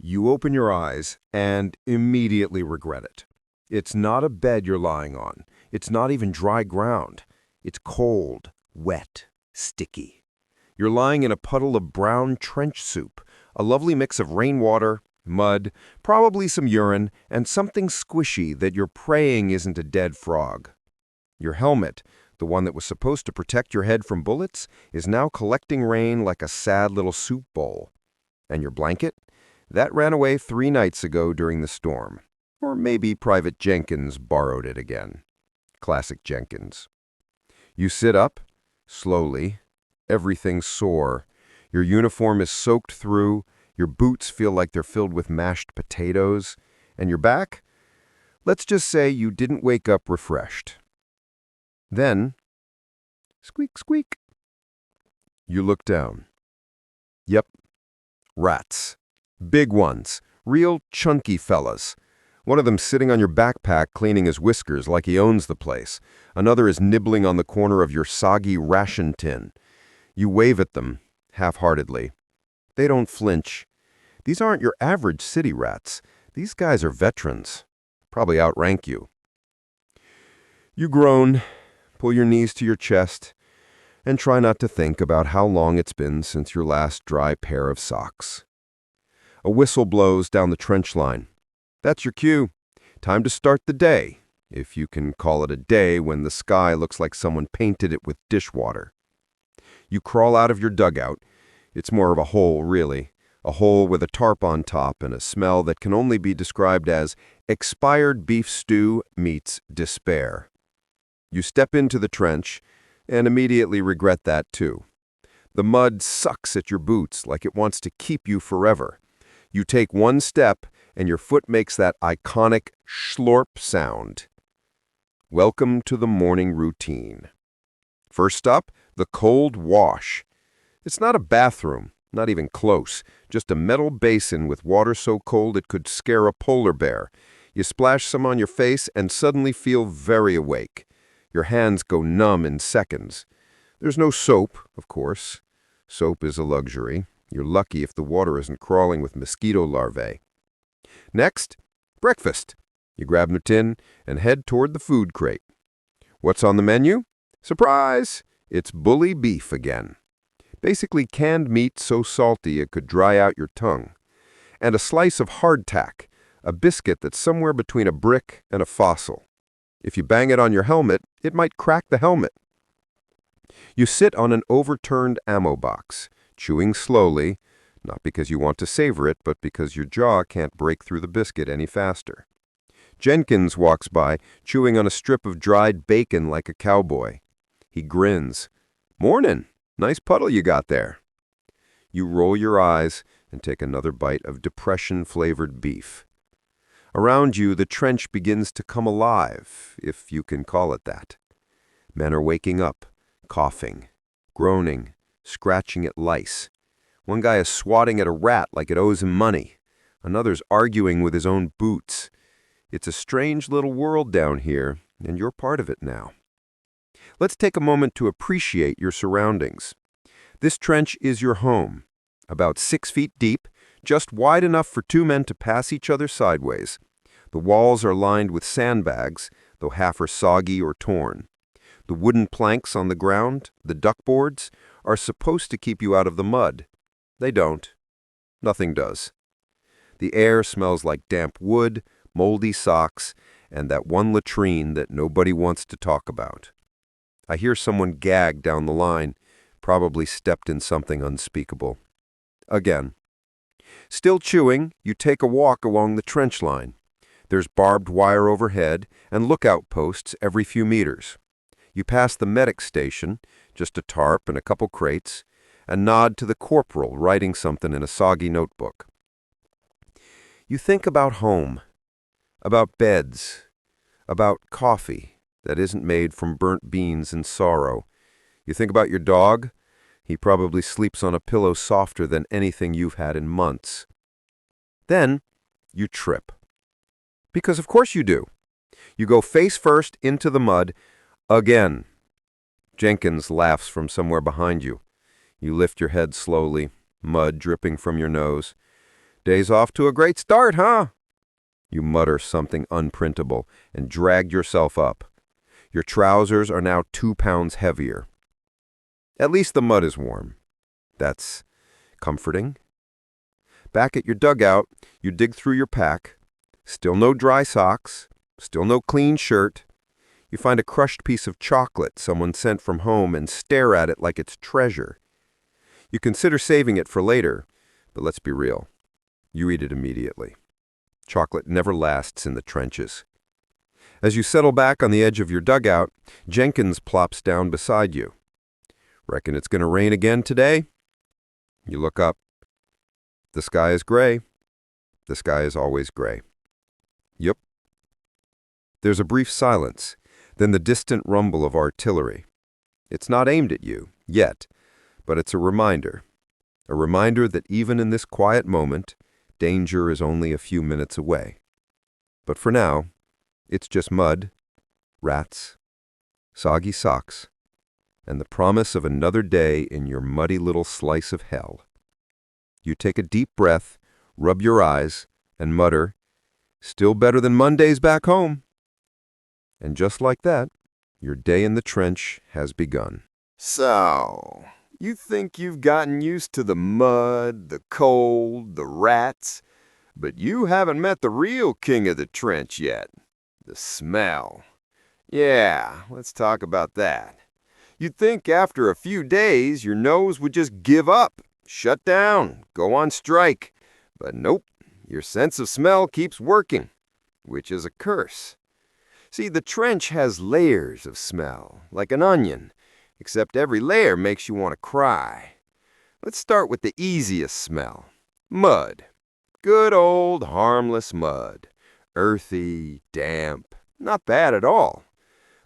You open your eyes and immediately regret it. It's not a bed you're lying on. It's not even dry ground. It's cold, wet, sticky. You're lying in a puddle of brown trench soup, a lovely mix of rainwater, mud, probably some urine, and something squishy that you're praying isn't a dead frog. Your helmet, the one that was supposed to protect your head from bullets, is now collecting rain like a sad little soup bowl. And your blanket? That ran away 3 nights ago during the storm. Or maybe Private Jenkins borrowed it again. Classic Jenkins. You sit up, slowly, everything sore. Your uniform is soaked through, your boots feel like they're filled with mashed potatoes, and your back? Let's just say you didn't wake up refreshed. Then, squeak, squeak. You look down. Yep, rats. Big ones, real chunky fellas. One of them sitting on your backpack cleaning his whiskers like he owns the place. Another is nibbling on the corner of your soggy ration tin. You wave at them, half-heartedly. They don't flinch. These aren't your average city rats. These guys are veterans. Probably outrank you. You groan, pull your knees to your chest, and try not to think about how long it's been since your last dry pair of socks. A whistle blows down the trench line. That's your cue. Time to start the day, if you can call it a day when the sky looks like someone painted it with dishwater. You crawl out of your dugout. It's more of a hole, really. A hole with a tarp on top and a smell that can only be described as expired beef stew meets despair. You step into the trench and immediately regret that too. The mud sucks at your boots like it wants to keep you forever. You take one step, and your foot makes that iconic schlorp sound. Welcome to the morning routine. First up, the cold wash. It's not a bathroom, not even close, just a metal basin with water so cold it could scare a polar bear. You splash some on your face and suddenly feel very awake. Your hands go numb in seconds. There's no soap, of course. Soap is a luxury. You're lucky if the water isn't crawling with mosquito larvae. Next, breakfast. You grab your tin and head toward the food crate. What's on the menu? Surprise! It's bully beef again. Basically canned meat so salty it could dry out your tongue. And a slice of hardtack, a biscuit that's somewhere between a brick and a fossil. If you bang it on your helmet, it might crack the helmet. You sit on an overturned ammo box, chewing slowly, not because you want to savor it, but because your jaw can't break through the biscuit any faster. Jenkins walks by, chewing on a strip of dried bacon like a cowboy. He grins. "Mornin'. Nice puddle you got there." You roll your eyes and take another bite of depression-flavored beef. Around you, the trench begins to come alive, if you can call it that. Men are waking up, coughing, groaning, scratching at lice. One guy is swatting at a rat like it owes him money. Another's arguing with his own boots. It's a strange little world down here, and you're part of it now. Let's take a moment to appreciate your surroundings. This trench is your home, about 6 feet deep, just wide enough for 2 men to pass each other sideways. The walls are lined with sandbags, though half are soggy or torn. The wooden planks on the ground, the duckboards, are supposed to keep you out of the mud. They don't. Nothing does. The air smells like damp wood, moldy socks, and that one latrine that nobody wants to talk about. I hear someone gag down the line, probably stepped in something unspeakable. Again. Still chewing, you take a walk along the trench line. There's barbed wire overhead and lookout posts every few meters. You pass the medic station, just a tarp and a couple crates, and nod to the corporal writing something in a soggy notebook. You think about home, about beds, about coffee that isn't made from burnt beans and sorrow. You think about your dog. He probably sleeps on a pillow softer than anything you've had in months. Then you trip. Because of course you do. You go face first into the mud again. Jenkins laughs from somewhere behind you. You lift your head slowly, mud dripping from your nose. Day's off to a great start, huh? You mutter something unprintable and drag yourself up. Your trousers are now 2 pounds heavier. At least the mud is warm. That's comforting. Back at your dugout, you dig through your pack. Still no dry socks. Still no clean shirt. You find a crushed piece of chocolate someone sent from home and stare at it like it's treasure. You consider saving it for later, but let's be real. You eat it immediately. Chocolate never lasts in the trenches. As you settle back on the edge of your dugout, Jenkins plops down beside you. Reckon it's going to rain again today? You look up. The sky is gray. The sky is always gray. Yup. There's a brief silence, then the distant rumble of artillery. It's not aimed at you, yet, but it's a reminder that even in this quiet moment, danger is only a few minutes away. But for now, it's just mud, rats, soggy socks, and the promise of another day in your muddy little slice of hell. You take a deep breath, rub your eyes, and mutter, "Still better than Mondays back home." And just like that, your day in the trench has begun. So, you think you've gotten used to the mud, the cold, the rats, but you haven't met the real king of the trench yet. The smell. Yeah, let's talk about that. You'd think after a few days your nose would just give up, shut down, go on strike. But nope, your sense of smell keeps working, which is a curse. See, the trench has layers of smell, like an onion, except every layer makes you want to cry. Let's start with the easiest smell. Mud. Good old harmless mud. Earthy, damp, not bad at all.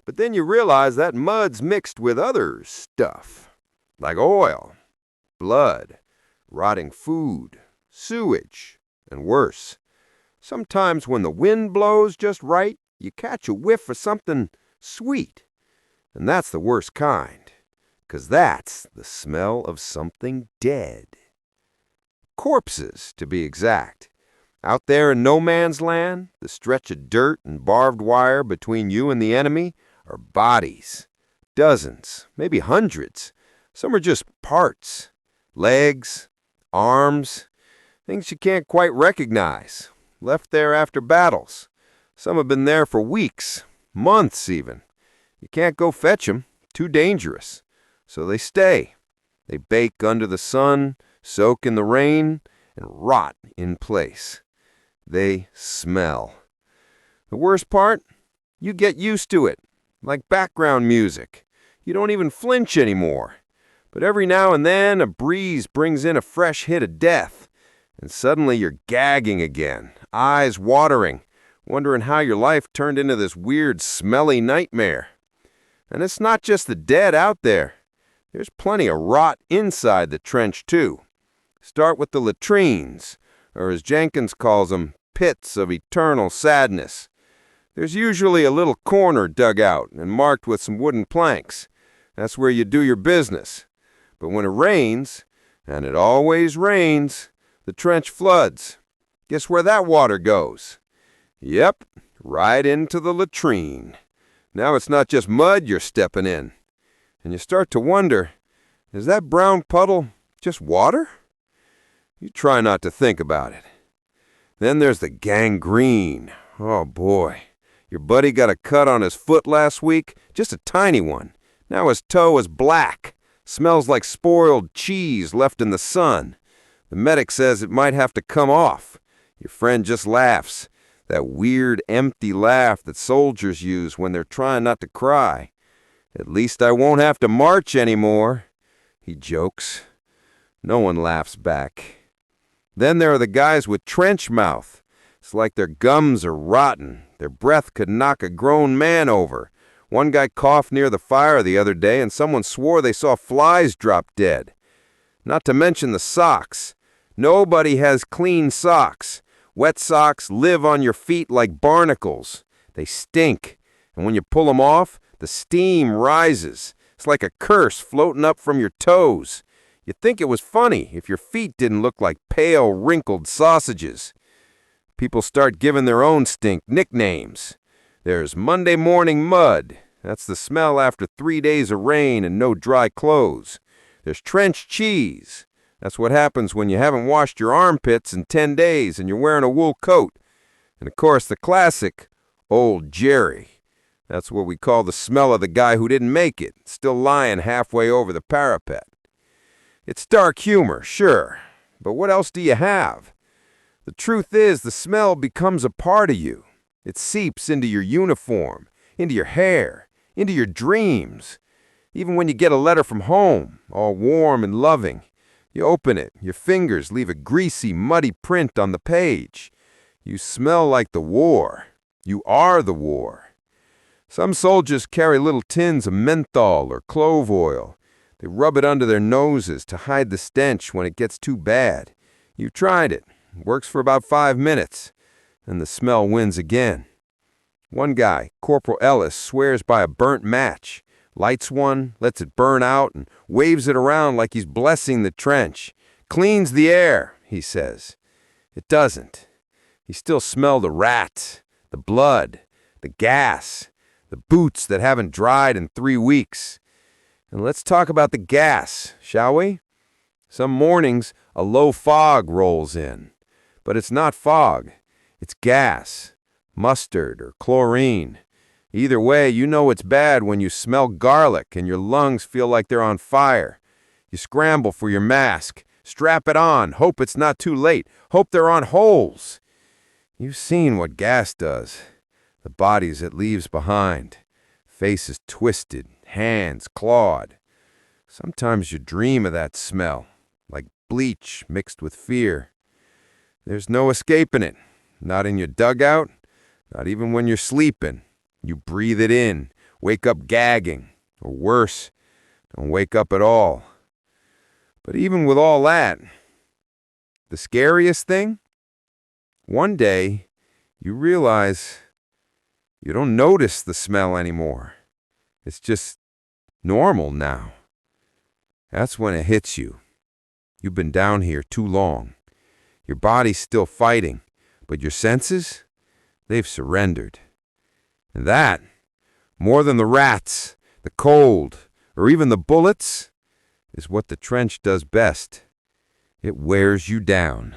But then you realize that mud's mixed with other stuff, like oil, blood, rotting food, sewage, and worse. Sometimes when the wind blows just right, you catch a whiff of something sweet. And that's the worst kind, 'cause that's the smell of something dead. Corpses, to be exact. Out there in no man's land, the stretch of dirt and barbed wire between you and the enemy are bodies. Dozens, maybe hundreds. Some are just parts. Legs, arms, things you can't quite recognize. Left there after battles. Some have been there for weeks, months even. You can't go fetch them, too dangerous. So they stay. They bake under the sun, soak in the rain, and rot in place. They smell. The worst part? You get used to it, like background music. You don't even flinch anymore. But every now and then, a breeze brings in a fresh hit of death, and suddenly you're gagging again, eyes watering, wondering how your life turned into this weird, smelly nightmare. And it's not just the dead out there. There's plenty of rot inside the trench, too. Start with the latrines, or as Jenkins calls them, pits of eternal sadness. There's usually a little corner dug out and marked with some wooden planks. That's where you do your business. But when it rains, and it always rains, the trench floods. Guess where that water goes? Yep, right into the latrine. Now it's not just mud you're stepping in. And you start to wonder, is that brown puddle just water? You try not to think about it. Then there's the gangrene. Oh boy, your buddy got a cut on his foot last week, just a tiny one. Now his toe is black. Smells like spoiled cheese left in the sun. The medic says it might have to come off. Your friend just laughs. That weird, empty laugh that soldiers use when they're trying not to cry. At least I won't have to march anymore, he jokes. No one laughs back. Then there are the guys with trench mouth. It's like their gums are rotten. Their breath could knock a grown man over. One guy coughed near the fire the other day, and someone swore they saw flies drop dead. Not to mention the socks. Nobody has clean socks. Wet socks live on your feet like barnacles. They stink, and when you pull them off, the steam rises. It's like a curse floating up from your toes. You'd think it was funny if your feet didn't look like pale, wrinkled sausages. People start giving their own stink nicknames. There's Monday morning mud. That's the smell after 3 days of rain and no dry clothes. There's trench cheese. That's what happens when you haven't washed your armpits in 10 days and you're wearing a wool coat. And of course, the classic, Old Jerry. That's what we call the smell of the guy who didn't make it, still lying halfway over the parapet. It's dark humor, sure, but what else do you have? The truth is, the smell becomes a part of you. It seeps into your uniform, into your hair, into your dreams. Even when you get a letter from home, all warm and loving, you open it, your fingers leave a greasy, muddy print on the page. You smell like the war. You are the war. Some soldiers carry little tins of menthol or clove oil. They rub it under their noses to hide the stench when it gets too bad. You've tried it. It works for about 5 minutes. And the smell wins again. One guy, Corporal Ellis, swears by a burnt match. Lights one, lets it burn out, and waves it around like he's blessing the trench. Cleans the air, he says. It doesn't. You still smell the rats, the blood, the gas, the boots that haven't dried in 3 weeks. And let's talk about the gas, shall we? Some mornings, a low fog rolls in. But it's not fog. It's gas, mustard, or chlorine. Either way, you know it's bad when you smell garlic and your lungs feel like they're on fire. You scramble for your mask, strap it on, hope it's not too late, hope they're on holes. You've seen what gas does. The bodies it leaves behind. Faces twisted, hands clawed. Sometimes you dream of that smell, like bleach mixed with fear. There's no escaping it. Not in your dugout, not even when you're sleeping. You breathe it in, wake up gagging, or worse, don't wake up at all. But even with all that, the scariest thing? One day, you realize you don't notice the smell anymore. It's just normal now. That's when it hits you. You've been down here too long. Your body's still fighting, but your senses, they've surrendered. And that, more than the rats, the cold, or even the bullets, is what the trench does best. It wears you down,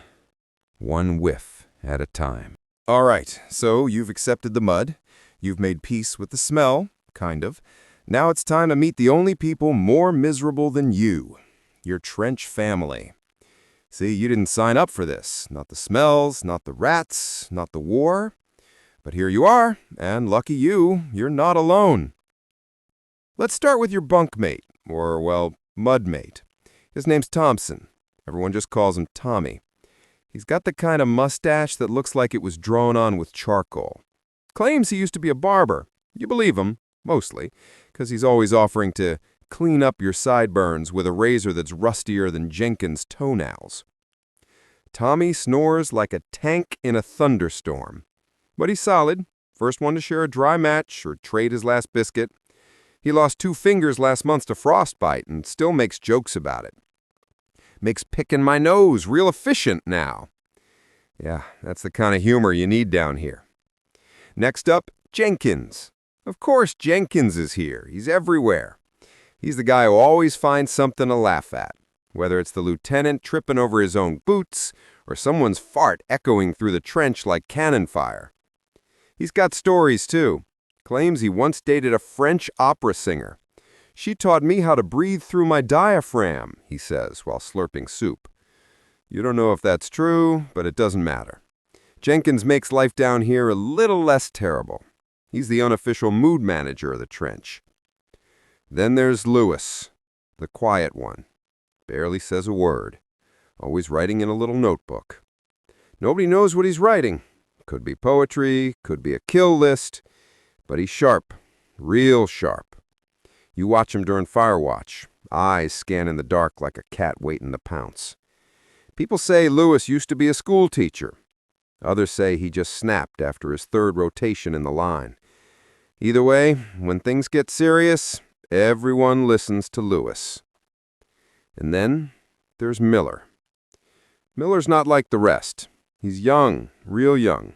one whiff at a time. All right, so you've accepted the mud. You've made peace with the smell, kind of. Now it's time to meet the only people more miserable than you, your trench family. See, you didn't sign up for this. Not the smells, not the rats, not the war. But here you are, and lucky you, you're not alone. Let's start with your bunkmate, or, well, mudmate. His name's Thompson. Everyone just calls him Tommy. He's got the kind of mustache that looks like it was drawn on with charcoal. Claims he used to be a barber. You believe him, mostly, because he's always offering to clean up your sideburns with a razor that's rustier than Jenkins' toenails. Tommy snores like a tank in a thunderstorm. But he's solid. First one to share a dry match or trade his last biscuit. He lost 2 fingers last month to frostbite and still makes jokes about it. Makes picking my nose real efficient now. Yeah, that's the kind of humor you need down here. Next up, Jenkins. Of course Jenkins is here. He's everywhere. He's the guy who always finds something to laugh at. Whether it's the lieutenant tripping over his own boots or someone's fart echoing through the trench like cannon fire. He's got stories, too. Claims he once dated a French opera singer. She taught me how to breathe through my diaphragm, he says, while slurping soup. You don't know if that's true, but it doesn't matter. Jenkins makes life down here a little less terrible. He's the unofficial mood manager of the trench. Then there's Lewis, the quiet one. Barely says a word. Always writing in a little notebook. Nobody knows what he's writing. Could be poetry, could be a kill list, but he's sharp, real sharp. You watch him during fire watch, eyes scan in the dark like a cat waiting to pounce. People say Lewis used to be a school teacher. Others say he just snapped after his 3rd rotation in the line. Either way, when things get serious, everyone listens to Lewis. And then there's Miller. Miller's not like the rest. He's young, real young.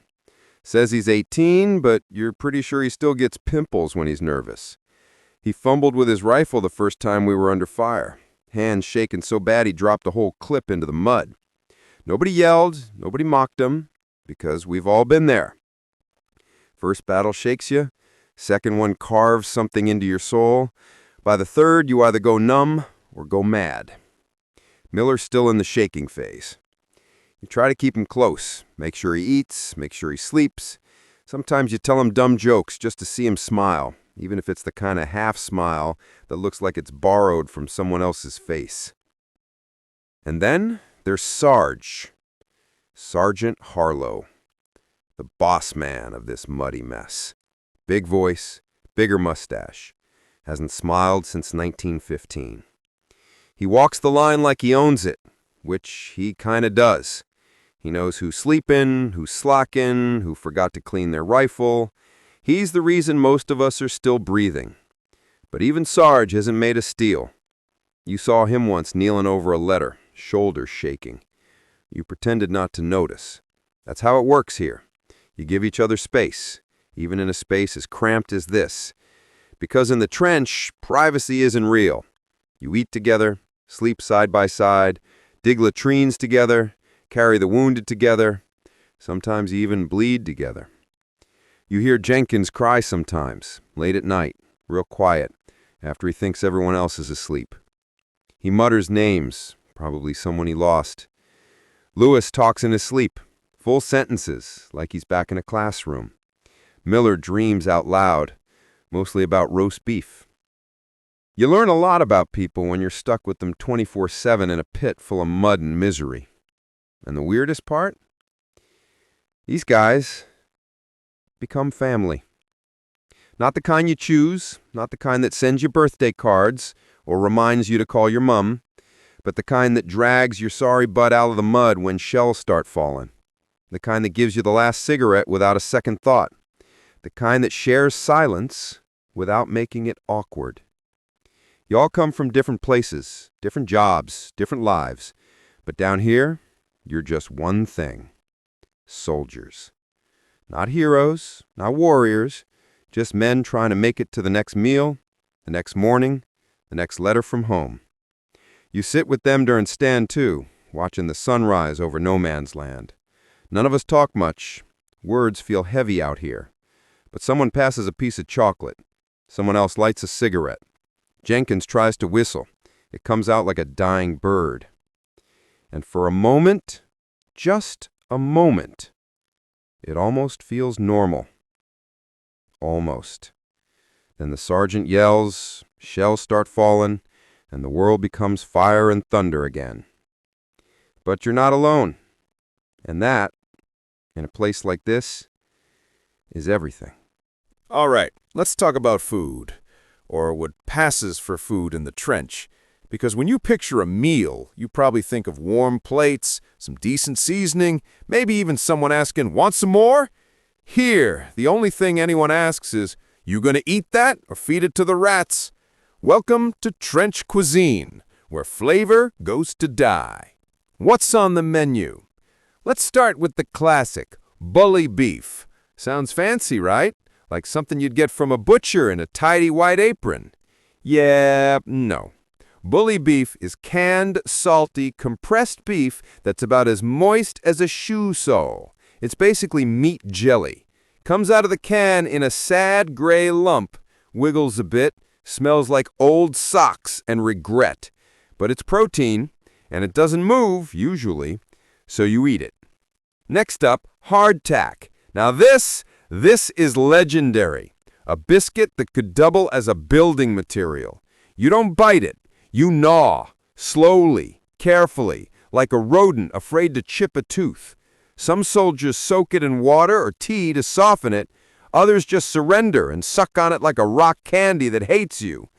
Says he's 18, but you're pretty sure he still gets pimples when he's nervous. He fumbled with his rifle the first time we were under fire. Hands shaking so bad he dropped a whole clip into the mud. Nobody yelled, nobody mocked him, because we've all been there. First battle shakes you, second one carves something into your soul. By the third, you either go numb or go mad. Miller's still in the shaking phase. You try to keep him close, make sure he eats, make sure he sleeps. Sometimes you tell him dumb jokes just to see him smile, even if it's the kind of half smile that looks like it's borrowed from someone else's face. And then there's Sarge, Sergeant Harlow, the boss man of this muddy mess. Big voice, bigger mustache, hasn't smiled since 1915. He walks the line like he owns it, which he kinda does. He knows who's sleeping, who's slacking, who forgot to clean their rifle. He's the reason most of us are still breathing. But even Sarge hasn't made a steal. You saw him once kneeling over a letter, shoulders shaking. You pretended not to notice. That's how it works here. You give each other space, even in a space as cramped as this. Because in the trench, privacy isn't real. You eat together, sleep side by side, dig latrines together, carry the wounded together. Sometimes you even bleed together. You hear Jenkins cry sometimes, late at night, real quiet, after he thinks everyone else is asleep. He mutters names, probably someone he lost. Lewis talks in his sleep, full sentences, like he's back in a classroom. Miller dreams out loud, mostly about roast beef. You learn a lot about people when you're stuck with them 24/7 in a pit full of mud and misery. And the weirdest part? These guys become family. Not the kind you choose, not the kind that sends you birthday cards or reminds you to call your mom, but the kind that drags your sorry butt out of the mud when shells start falling. The kind that gives you the last cigarette without a second thought. The kind that shares silence without making it awkward. You all come from different places, different jobs, different lives, but down here, you're just one thing. Soldiers. Not heroes, not warriors, just men trying to make it to the next meal, the next morning, the next letter from home. You sit with them during stand 2, watching the sunrise over no man's land. None of us talk much. Words feel heavy out here. But someone passes a piece of chocolate. Someone else lights a cigarette. Jenkins tries to whistle. It comes out like a dying bird. And for a moment, just a moment, it almost feels normal. Almost. Then the sergeant yells, shells start falling, and the world becomes fire and thunder again. But you're not alone. And that, in a place like this, is everything. All right, let's talk about food, or what passes for food in the trench. Because when you picture a meal, you probably think of warm plates, some decent seasoning, maybe even someone asking, "Want some more?" Here, the only thing anyone asks is, "You gonna eat that or feed it to the rats?" Welcome to trench cuisine, where flavor goes to die. What's on the menu? Let's start with the classic, bully beef. Sounds fancy, right? Like something you'd get from a butcher in a tidy white apron. Yeah, no. Bully beef is canned, salty, compressed beef that's about as moist as a shoe sole. It's basically meat jelly. Comes out of the can in a sad gray lump, wiggles a bit, smells like old socks and regret. But it's protein, and it doesn't move, usually, so you eat it. Next up, hardtack. Now this is legendary. A biscuit that could double as a building material. You don't bite it. You gnaw, slowly, carefully, like a rodent afraid to chip a tooth. Some soldiers soak it in water or tea to soften it. Others just surrender and suck on it like a rock candy that hates you.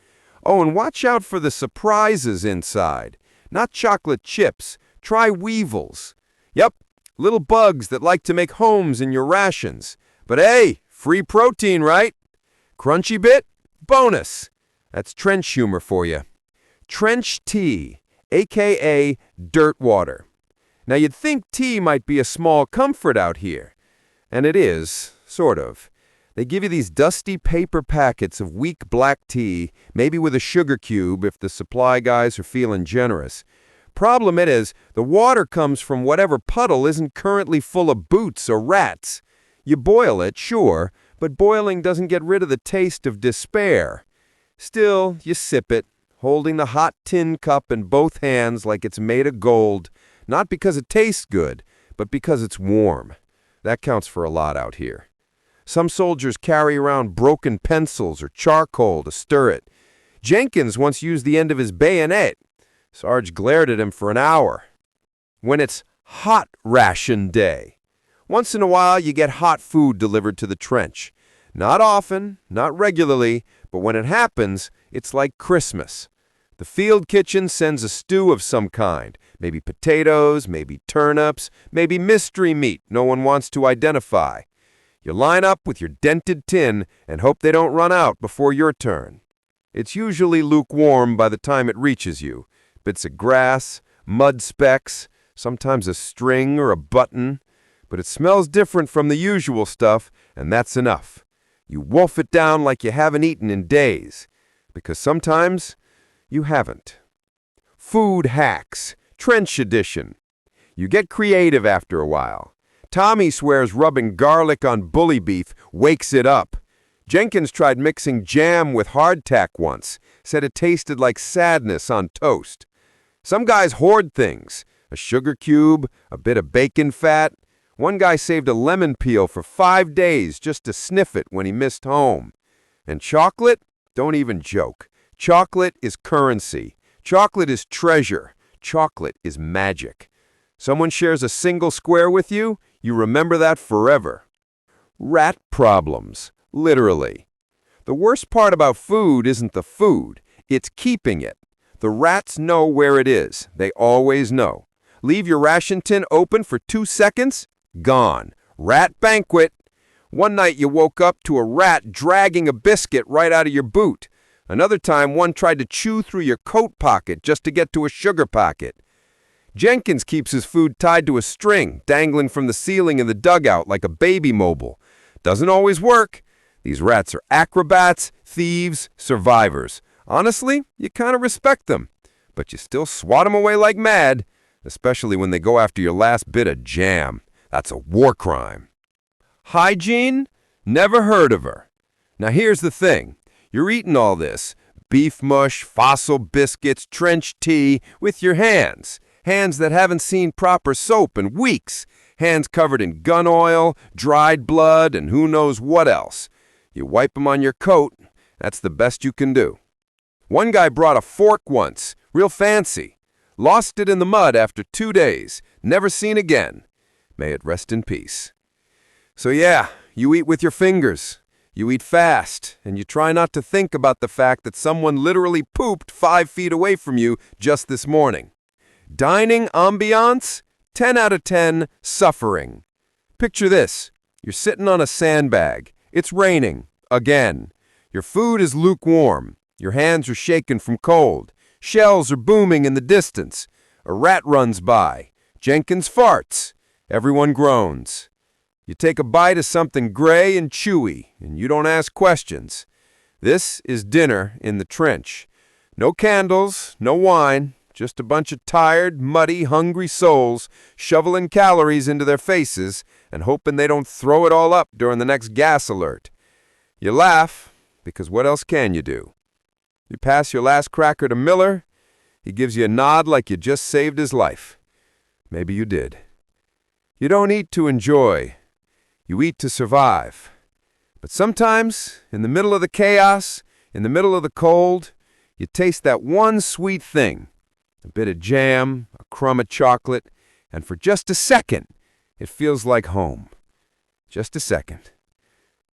Oh, and watch out for the surprises inside. Not chocolate chips. Try weevils. Yep, little bugs that like to make homes in your rations. But hey, free protein, right? Crunchy bit? Bonus. That's trench humor for you. Trench tea. aka dirt water. Now you'd think tea might be a small comfort out here. And it is, sort of. They give you these dusty paper packets of weak black tea, maybe with a sugar cube if the supply guys are feeling generous. Problem it is, the water comes from whatever puddle isn't currently full of boots or rats. You boil it, sure, but boiling doesn't get rid of the taste of despair. Still, you sip it, holding the hot tin cup in both hands like it's made of gold, not because it tastes good, but because it's warm. That counts for a lot out here. Some soldiers carry around broken pencils or charcoal to stir it. Jenkins once used the end of his bayonet. Sarge glared at him for an hour. When it's hot ration day. Once in a while, you get hot food delivered to the trench. Not often, not regularly, but when it happens, it's like Christmas. The field kitchen sends a stew of some kind. Maybe potatoes, maybe turnips, maybe mystery meat no one wants to identify. You line up with your dented tin and hope they don't run out before your turn. It's usually lukewarm by the time it reaches you. Bits of grass, mud specks, sometimes a string or a button. But it smells different from the usual stuff, and that's enough. You wolf it down like you haven't eaten in days. Because sometimes you haven't. Food hacks, trench edition. You get creative after a while. Tommy swears rubbing garlic on bully beef wakes it up. Jenkins tried mixing jam with hardtack once, said it tasted like sadness on toast. Some guys hoard things, a sugar cube, a bit of bacon fat. One guy saved a lemon peel for 5 days just to sniff it when he missed home. And chocolate? Don't even joke. Chocolate is currency. Chocolate is treasure. Chocolate is magic. Someone shares a single square with you, you remember that forever. Rat problems, literally. The worst part about food isn't the food, it's keeping it. The rats know where it is. They always know. Leave your ration tin open for 2 seconds, gone. Rat banquet. One night you woke up to a rat dragging a biscuit right out of your boot. Another time one tried to chew through your coat pocket just to get to a sugar packet. Jenkins keeps his food tied to a string, dangling from the ceiling in the dugout like a baby mobile. Doesn't always work. These rats are acrobats, thieves, survivors. Honestly, you kind of respect them. But you still swat them away like mad, especially when they go after your last bit of jam. That's a war crime. Hygiene? Never heard of her. Now here's the thing. You're eating all this, beef mush, fossil biscuits, trench tea, with your hands. Hands that haven't seen proper soap in weeks. Hands covered in gun oil, dried blood, and who knows what else. You wipe them on your coat. That's the best you can do. One guy brought a fork once, real fancy. Lost it in the mud after 2 days. Never seen again. May it rest in peace. So yeah, you eat with your fingers. You eat fast, and you try not to think about the fact that someone literally pooped 5 feet away from you just this morning. Dining ambiance? 10 out of 10, suffering. Picture this. You're sitting on a sandbag. It's raining. Again. Your food is lukewarm. Your hands are shaking from cold. Shells are booming in the distance. A rat runs by. Jenkins farts. Everyone groans. You take a bite of something gray and chewy, and you don't ask questions. This is dinner in the trench. No candles, no wine, just a bunch of tired, muddy, hungry souls shoveling calories into their faces and hoping they don't throw it all up during the next gas alert. You laugh, because what else can you do? You pass your last cracker to Miller, he gives you a nod like you just saved his life. Maybe you did. You don't eat to enjoy. You eat to survive. But sometimes, in the middle of the chaos, in the middle of the cold, you taste that one sweet thing. A bit of jam, a crumb of chocolate, and for just a second, it feels like home. Just a second.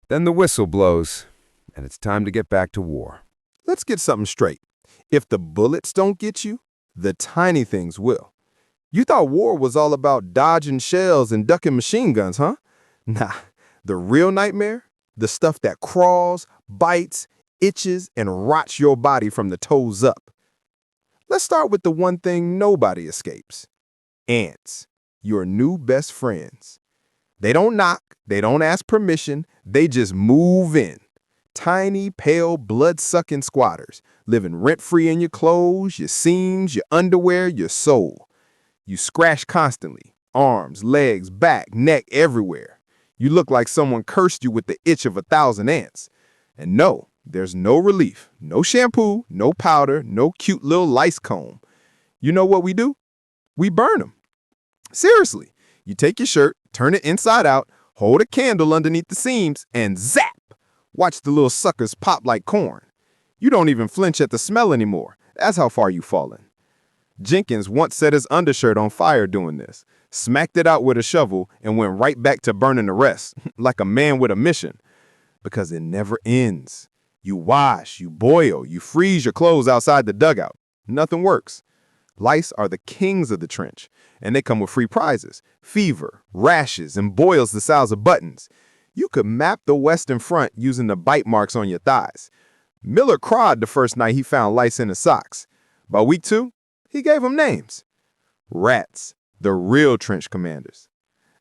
Then the whistle blows, and it's time to get back to war. Let's get something straight. If the bullets don't get you, the tiny things will. You thought war was all about dodging shells and ducking machine guns, huh? Nah, the real nightmare, the stuff that crawls, bites, itches, and rots your body from the toes up. Let's start with the one thing nobody escapes. Ants, your new best friends. They don't knock, they don't ask permission, they just move in. Tiny, pale, blood-sucking squatters, living rent-free in your clothes, your seams, your underwear, your soul. You scratch constantly, arms, legs, back, neck, everywhere. You look like someone cursed you with the itch of 1,000 ants. And no, there's no relief, no shampoo, no powder, no cute little lice comb. You know what we do? We burn them. Seriously, you take your shirt, turn it inside out, hold a candle underneath the seams, and zap! Watch the little suckers pop like corn. You don't even flinch at the smell anymore. That's how far you've fallen. Jenkins once set his undershirt on fire doing this, smacked it out with a shovel, and went right back to burning the rest, like a man with a mission. Because it never ends. You wash, you boil, you freeze your clothes outside the dugout. Nothing works. Lice are the kings of the trench, and they come with free prizes, fever, rashes, and boils the size of buttons. You could map the Western Front using the bite marks on your thighs. Miller cried the first night he found lice in his socks. By week 2, he gave them names. Rats, the real trench commanders.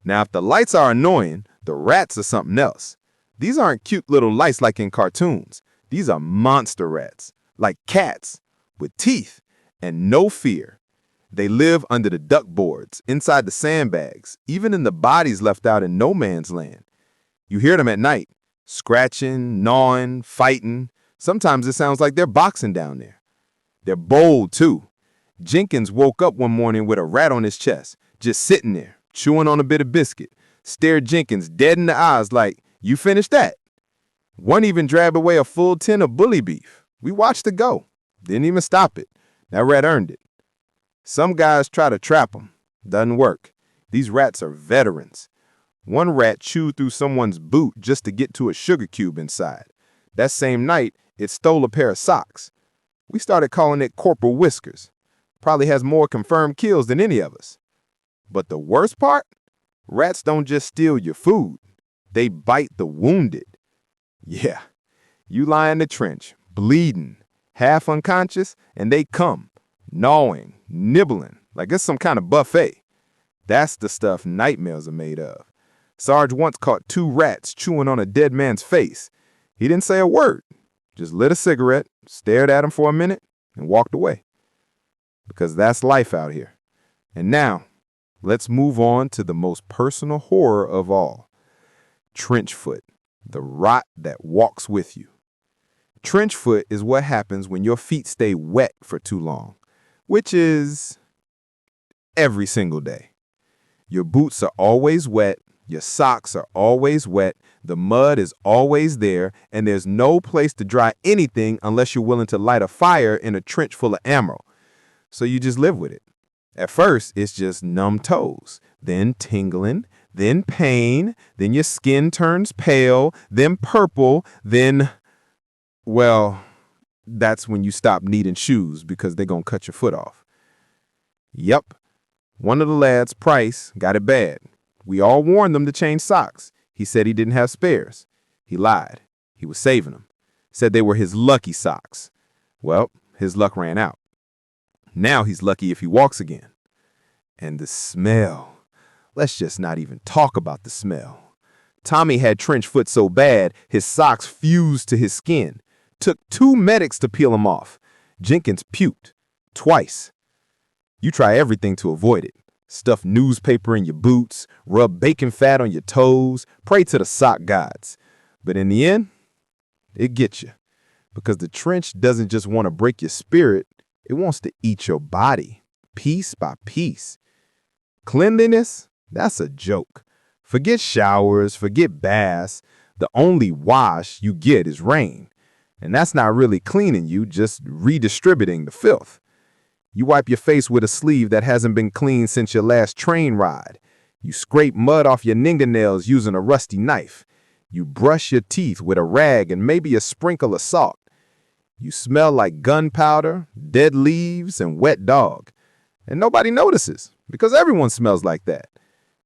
Now, if the lice are annoying, the rats are something else. These aren't cute little lice like in cartoons. These are monster rats, like cats, with teeth and no fear. They live under the duck boards, inside the sandbags, even in the bodies left out in no man's land. You hear them at night, scratching, gnawing, fighting. Sometimes it sounds like they're boxing down there. They're bold, too. Jenkins woke up one morning with a rat on his chest, just sitting there, chewing on a bit of biscuit, stared Jenkins dead in the eyes like, "You finished that?" One even dragged away a full tin of bully beef. We watched it go. Didn't even stop it. That rat earned it. Some guys try to trap them. Doesn't work. These rats are veterans. One rat chewed through someone's boot just to get to a sugar cube inside. That same night, it stole a pair of socks. We started calling it Corporal Whiskers. Probably has more confirmed kills than any of us. But the worst part? Rats don't just steal your food. They bite the wounded. Yeah, you lie in the trench, bleeding, half unconscious, and they come, gnawing, nibbling, like it's some kind of buffet. That's the stuff nightmares are made of. Sarge once caught 2 rats chewing on a dead man's face. He didn't say a word, just lit a cigarette, stared at him for a minute, and walked away. Because that's life out here. And now, let's move on to the most personal horror of all. Trench foot, the rot that walks with you. Trench foot is what happens when your feet stay wet for too long, which is every single day. Your boots are always wet, your socks are always wet, the mud is always there, and there's no place to dry anything unless you're willing to light a fire in a trench full of ammo. So you just live with it. At first, it's just numb toes, then tingling, then pain, then your skin turns pale, then purple, then, well, that's when you stop needing shoes because they're going to cut your foot off. Yep, one of the lads, Price, got it bad. We all warned them to change socks. He said he didn't have spares. He lied. He was saving them. Said they were his lucky socks. Well, his luck ran out. Now he's lucky if he walks again. And the smell. Let's just not even talk about the smell. Tommy had trench foot so bad, his socks fused to his skin. Took 2 medics to peel them off. Jenkins puked. Twice. You try everything to avoid it. Stuff newspaper in your boots, rub bacon fat on your toes, pray to the sock gods. But in the end, it gets you. Because the trench doesn't just want to break your spirit, it wants to eat your body, piece by piece. Cleanliness? That's a joke. Forget showers, forget baths. The only wash you get is rain. And that's not really cleaning you, just redistributing the filth. You wipe your face with a sleeve that hasn't been cleaned since your last train ride. You scrape mud off your fingernails using a rusty knife. You brush your teeth with a rag and maybe a sprinkle of salt. You smell like gunpowder, dead leaves, and wet dog. And nobody notices because everyone smells like that.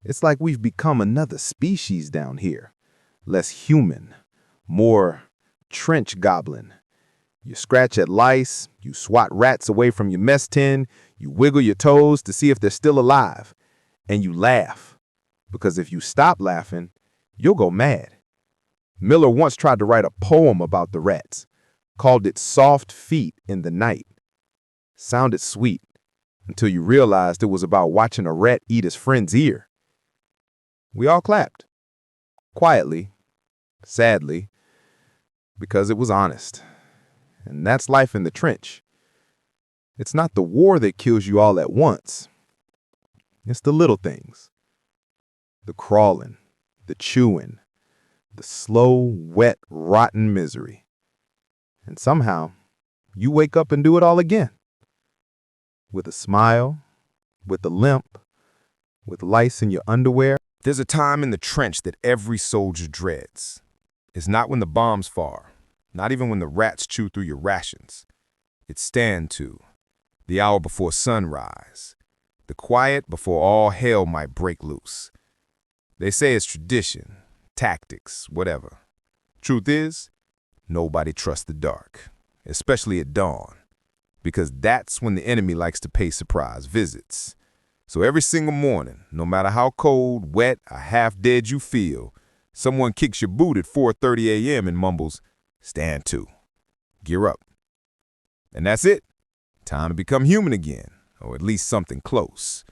It's like we've become another species down here. Less human, more trench goblin. You scratch at lice, you swat rats away from your mess tin, you wiggle your toes to see if they're still alive, and you laugh. Because if you stop laughing, you'll go mad. Miller once tried to write a poem about the rats, called it Soft Feet in the Night. Sounded sweet until you realized it was about watching a rat eat his friend's ear. We all clapped, quietly, sadly, because it was honest. And that's life in the trench. It's not the war that kills you all at once. It's the little things. The crawling, the chewing, the slow, wet, rotten misery. And somehow, you wake up and do it all again. With a smile, with a limp, with lice in your underwear. There's a time in the trench that every soldier dreads. It's not when the bombs fall, not even when the rats chew through your rations. It's stand to, the hour before sunrise, the quiet before all hell might break loose. They say it's tradition, tactics, whatever. Truth is, nobody trusts the dark, especially at dawn, because that's when the enemy likes to pay surprise visits. So every single morning, no matter how cold, wet, or half-dead you feel, someone kicks your boot at 4:30 a.m. and mumbles, "Stand to. Gear up." And that's it. Time to become human again, or at least something close.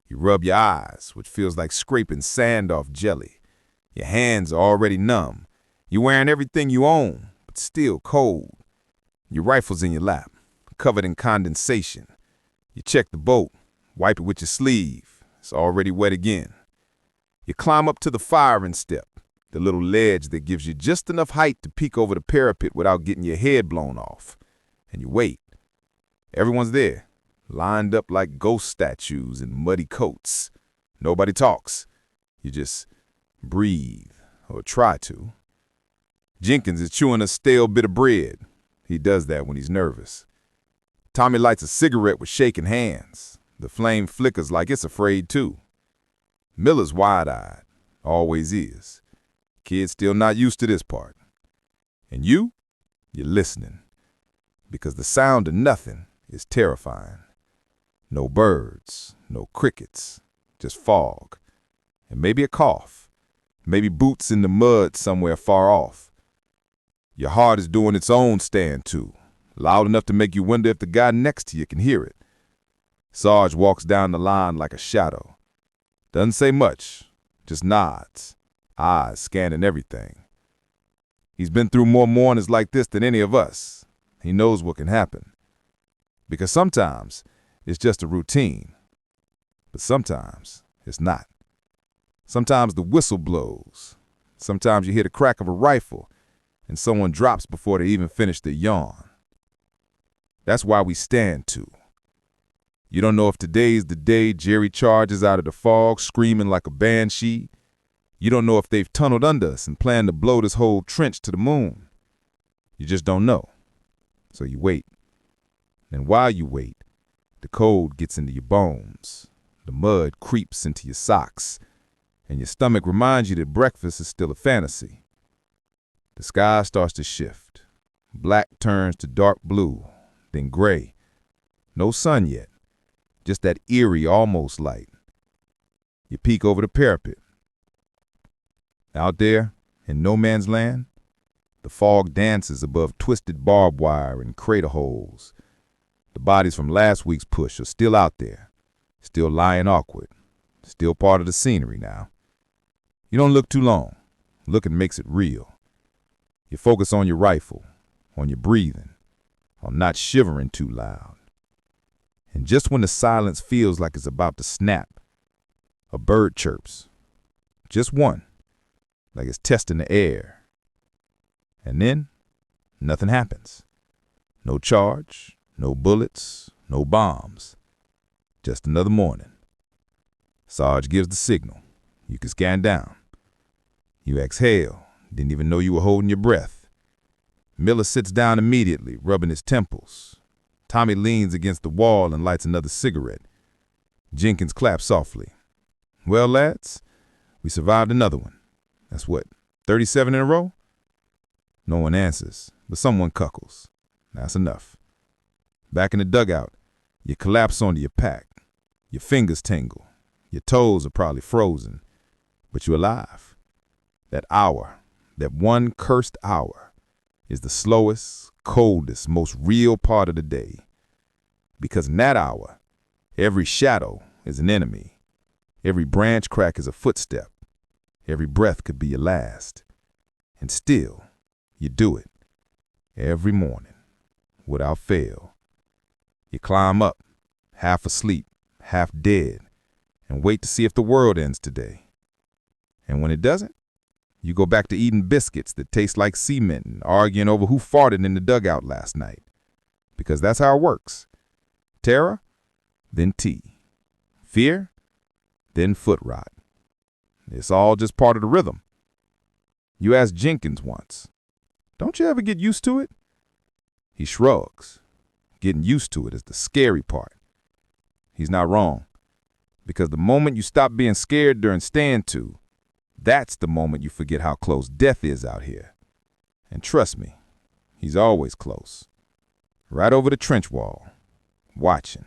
You rub your eyes, which feels like scraping sand off jelly. Your hands are already numb. You're wearing everything you own, but still cold. Your rifle's in your lap, covered in condensation. You check the boat, wipe it with your sleeve. It's already wet again. You climb up to the firing step, the little ledge that gives you just enough height to peek over the parapet without getting your head blown off. And you wait. Everyone's there, lined up like ghost statues in muddy coats. Nobody talks. You just breathe, or try to. Jenkins is chewing a stale bit of bread. He does that when he's nervous. Tommy lights a cigarette with shaking hands. The flame flickers like it's afraid too. Miller's wide-eyed, always is. Kid's still not used to this part. And you're listening. Because the sound of nothing is terrifying. No birds, no crickets, just fog. And maybe a cough. Maybe boots in the mud somewhere far off. Your heart is doing its own stand to, loud enough to make you wonder if the guy next to you can hear it. Sarge walks down the line like a shadow. Doesn't say much, just nods, eyes scanning everything. He's been through more mornings like this than any of us. He knows what can happen. Because sometimes it's just a routine, but sometimes it's not. Sometimes the whistle blows. Sometimes you hear the crack of a rifle and someone drops before they even finish their yawn. That's why we stand to. You don't know if today's the day Jerry charges out of the fog screaming like a banshee. You don't know if they've tunneled under us and plan to blow this whole trench to the moon. You just don't know. So you wait. And while you wait, the cold gets into your bones. The mud creeps into your socks. And your stomach reminds you that breakfast is still a fantasy. The sky starts to shift. Black turns to dark blue, then gray. No sun yet, just that eerie almost light. You peek over the parapet. Out there, in no man's land, the fog dances above twisted barbed wire and crater holes. The bodies from last week's push are still out there, still lying awkward, still part of the scenery now. You don't look too long. Looking makes it real. You focus on your rifle, on your breathing, on not shivering too loud. And just when the silence feels like it's about to snap, a bird chirps. Just one, like it's testing the air. And then, nothing happens. No charge, no bullets, no bombs. Just another morning. Sarge gives the signal. You can scan down. You exhale. Didn't even know you were holding your breath. Miller sits down immediately, rubbing his temples. Tommy leans against the wall and lights another cigarette. Jenkins claps softly. Well, lads, we survived another one. That's what, 37 in a row? No one answers, but someone cuckles. That's enough. Back in the dugout, you collapse onto your pack. Your fingers tingle. Your toes are probably frozen. But you're alive. That hour, that one cursed hour, is the slowest, coldest, most real part of the day. Because in that hour, every shadow is an enemy. Every branch crack is a footstep. Every breath could be your last. And still, you do it. Every morning, without fail. You climb up, half asleep, half dead, and wait to see if the world ends today. And when it doesn't, you go back to eating biscuits that taste like cement and arguing over who farted in the dugout last night. Because that's how it works. Terror, then tea. Fear, then foot rot. It's all just part of the rhythm. You asked Jenkins once, "Don't you ever get used to it?" He shrugs. Getting used to it is the scary part. He's not wrong. Because the moment you stop being scared during stand to, that's the moment you forget how close death is out here. And trust me, he's always close. Right over the trench wall, watching,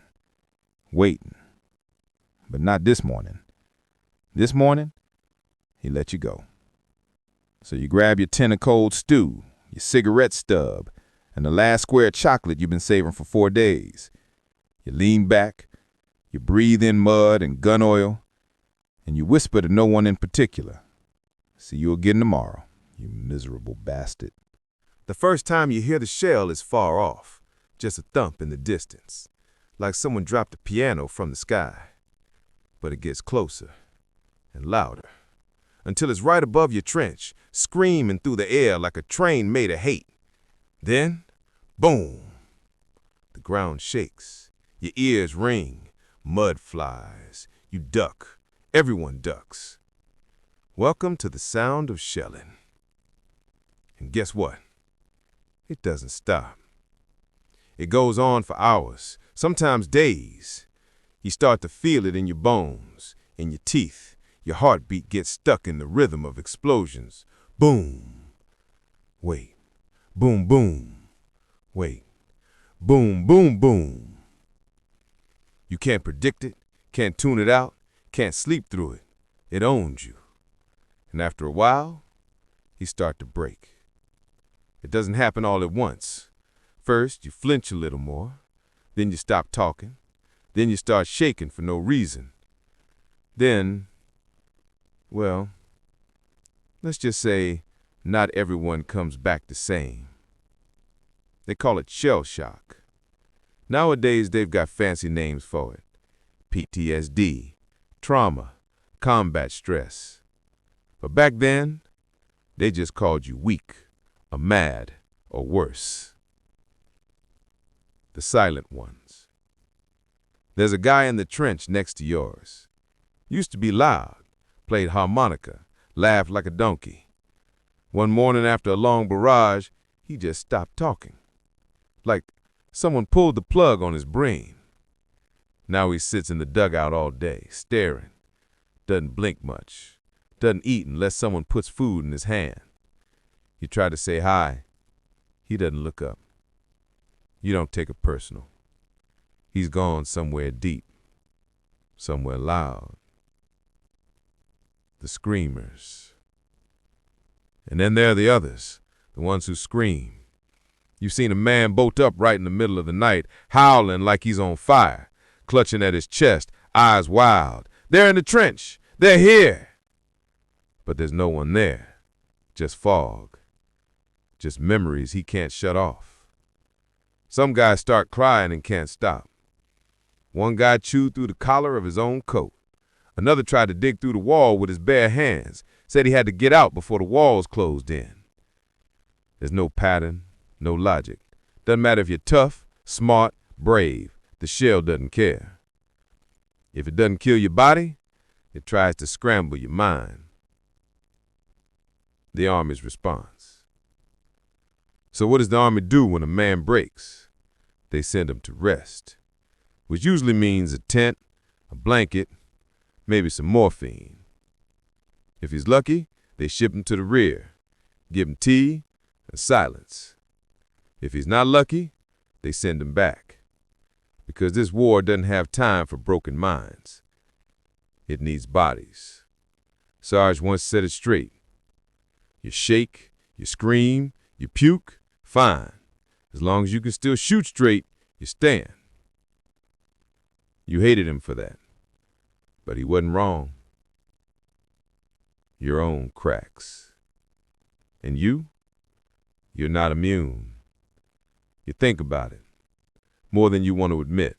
waiting. But not this morning. This morning, he let you go. So you grab your tin of cold stew, your cigarette stub, and the last square of chocolate you've been saving for 4 days. You lean back, you breathe in mud and gun oil, and you whisper to no one in particular. "See you again tomorrow, you miserable bastard." The first time you hear the shell is far off, just a thump in the distance, like someone dropped a piano from the sky. But it gets closer and louder, until it's right above your trench, screaming through the air like a train made of hate. Then, boom! The ground shakes, your ears ring, mud flies, you duck, everyone ducks. Welcome to the sound of shelling. And guess what? It doesn't stop. It goes on for hours, sometimes days. You start to feel it in your bones, in your teeth. Your heartbeat gets stuck in the rhythm of explosions. Boom. Wait. Boom, boom. Wait. Boom, boom, boom. You can't predict it, can't tune it out, can't sleep through it. It owns you. And after a while, you start to break. It doesn't happen all at once. First, you flinch a little more. Then you stop talking. Then you start shaking for no reason. Then, well, let's just say not everyone comes back the same. They call it shell shock. Nowadays, they've got fancy names for it. PTSD, trauma, combat stress. But back then, they just called you weak, or mad, or worse. The silent ones. There's a guy in the trench next to yours. Used to be loud, played harmonica, laughed like a donkey. One morning after a long barrage, he just stopped talking. Like someone pulled the plug on his brain. Now he sits in the dugout all day, staring. Doesn't blink much. Doesn't eat unless someone puts food in his hand. You try to say hi. He doesn't look up. You don't take it personal. He's gone somewhere deep, somewhere loud. The screamers. And then there are the others, the ones who scream. You've seen a man bolt up right in the middle of the night, howling like he's on fire, clutching at his chest, eyes wild. They're in the trench. They're here. But there's no one there. Just fog. Just memories he can't shut off. Some guys start crying and can't stop. One guy chewed through the collar of his own coat. Another tried to dig through the wall with his bare hands, said he had to get out before the walls closed in. There's no pattern, no logic. Doesn't matter if you're tough, smart, brave. The shell doesn't care. If it doesn't kill your body, it tries to scramble your mind. The Army's response. So what does the Army do when a man breaks? They send him to rest, which usually means a tent, a blanket, maybe some morphine. If he's lucky, they ship him to the rear, give him tea and silence. If he's not lucky, they send them back. Because this war doesn't have time for broken minds. It needs bodies. Sarge once said it straight. You shake, you scream, you puke, fine. As long as you can still shoot straight, you stand. You hated him for that, but he wasn't wrong. Your own cracks. And you're not immune. You think about it, more than you want to admit.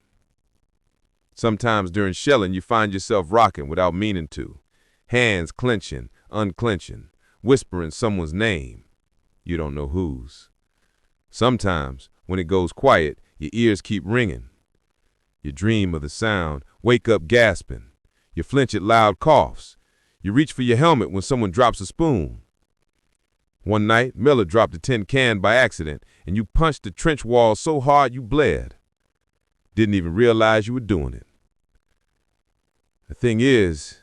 Sometimes during shelling, you find yourself rocking without meaning to, hands clenching, unclenching, whispering someone's name. You don't know whose. Sometimes, when it goes quiet, your ears keep ringing. You dream of the sound, wake up gasping. You flinch at loud coughs. You reach for your helmet when someone drops a spoon. One night, Miller dropped a tin can by accident, and you punched the trench wall so hard you bled. Didn't even realize you were doing it. The thing is,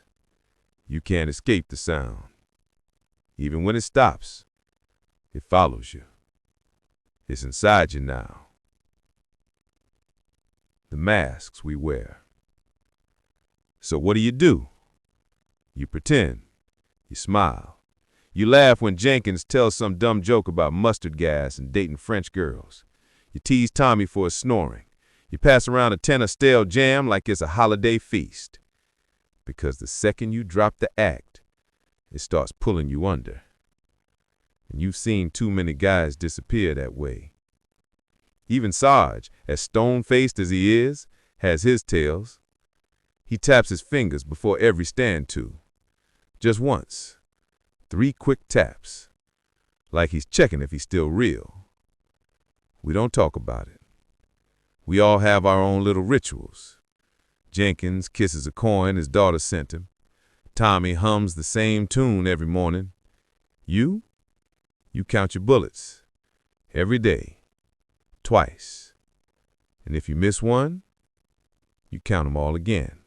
you can't escape the sound. Even when it stops, it follows you. It's inside you now. The masks we wear. So what do? You pretend. You smile. You laugh when Jenkins tells some dumb joke about mustard gas and dating French girls. You tease Tommy for his snoring. You pass around a tin of stale jam like it's a holiday feast. Because the second you drop the act, it starts pulling you under. And you've seen too many guys disappear that way. Even Sarge, as stone-faced as he is, has his tales. He taps his fingers before every stand-to. Just once. 3 quick taps. Like he's checking if he's still real. We don't talk about it. We all have our own little rituals. Jenkins kisses a coin his daughter sent him. Tommy hums the same tune every morning. You count your bullets. Every day. Twice. And if you miss one, you count them all again.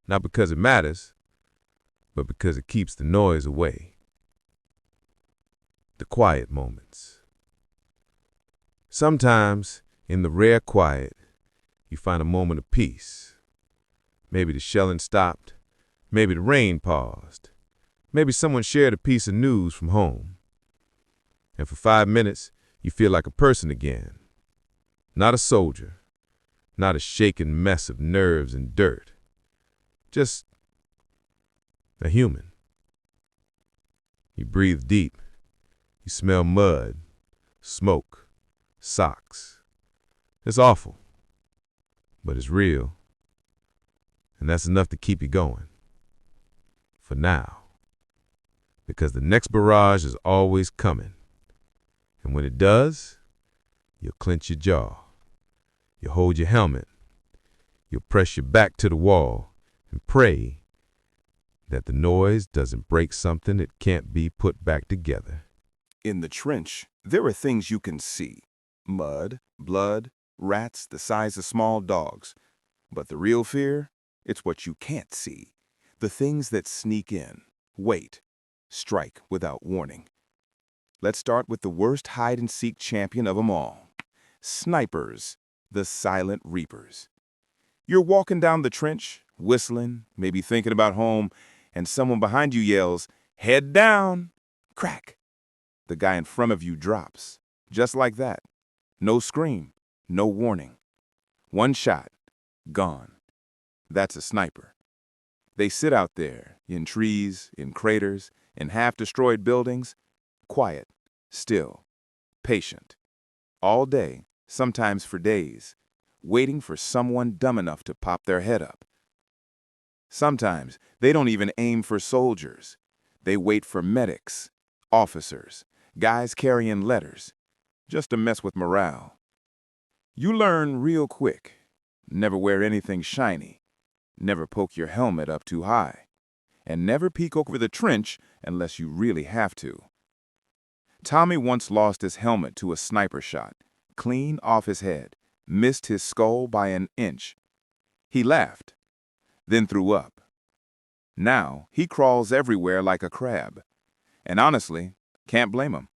Not because it matters, but because it keeps the noise away. The quiet moments. Sometimes, in the rare quiet, you find a moment of peace. Maybe the shelling stopped. Maybe the rain paused. Maybe someone shared a piece of news from home. And for 5 minutes, you feel like a person again. Not a soldier. Not a shaken mess of nerves and dirt. Just a human. You breathe deep. You smell mud, smoke, socks. It's awful, but it's real. And that's enough to keep you going. For now. Because the next barrage is always coming. And when it does, you'll clench your jaw. You'll hold your helmet. You'll press your back to the wall and pray that the noise doesn't break something that can't be put back together. In the trench, there are things you can see. Mud, blood, rats the size of small dogs. But the real fear, it's what you can't see. The things that sneak in, wait, strike without warning. Let's start with the worst hide-and-seek champion of them all. Snipers, the silent reapers. You're walking down the trench, whistling, maybe thinking about home, and someone behind you yells, "Head down!" Crack. The guy in front of you drops. Just like that. No scream, no warning. One shot, gone. That's a sniper. They sit out there, in trees, in craters, in half-destroyed buildings, quiet, still, patient. All day, sometimes for days, waiting for someone dumb enough to pop their head up. Sometimes they don't even aim for soldiers. They wait for medics, officers, guys carrying letters, just to mess with morale. You learn real quick. Never wear anything shiny. Never poke your helmet up too high. And never peek over the trench unless you really have to. Tommy once lost his helmet to a sniper shot, clean off his head, missed his skull by an inch. He laughed, then threw up. Now he crawls everywhere like a crab. And honestly, can't blame him.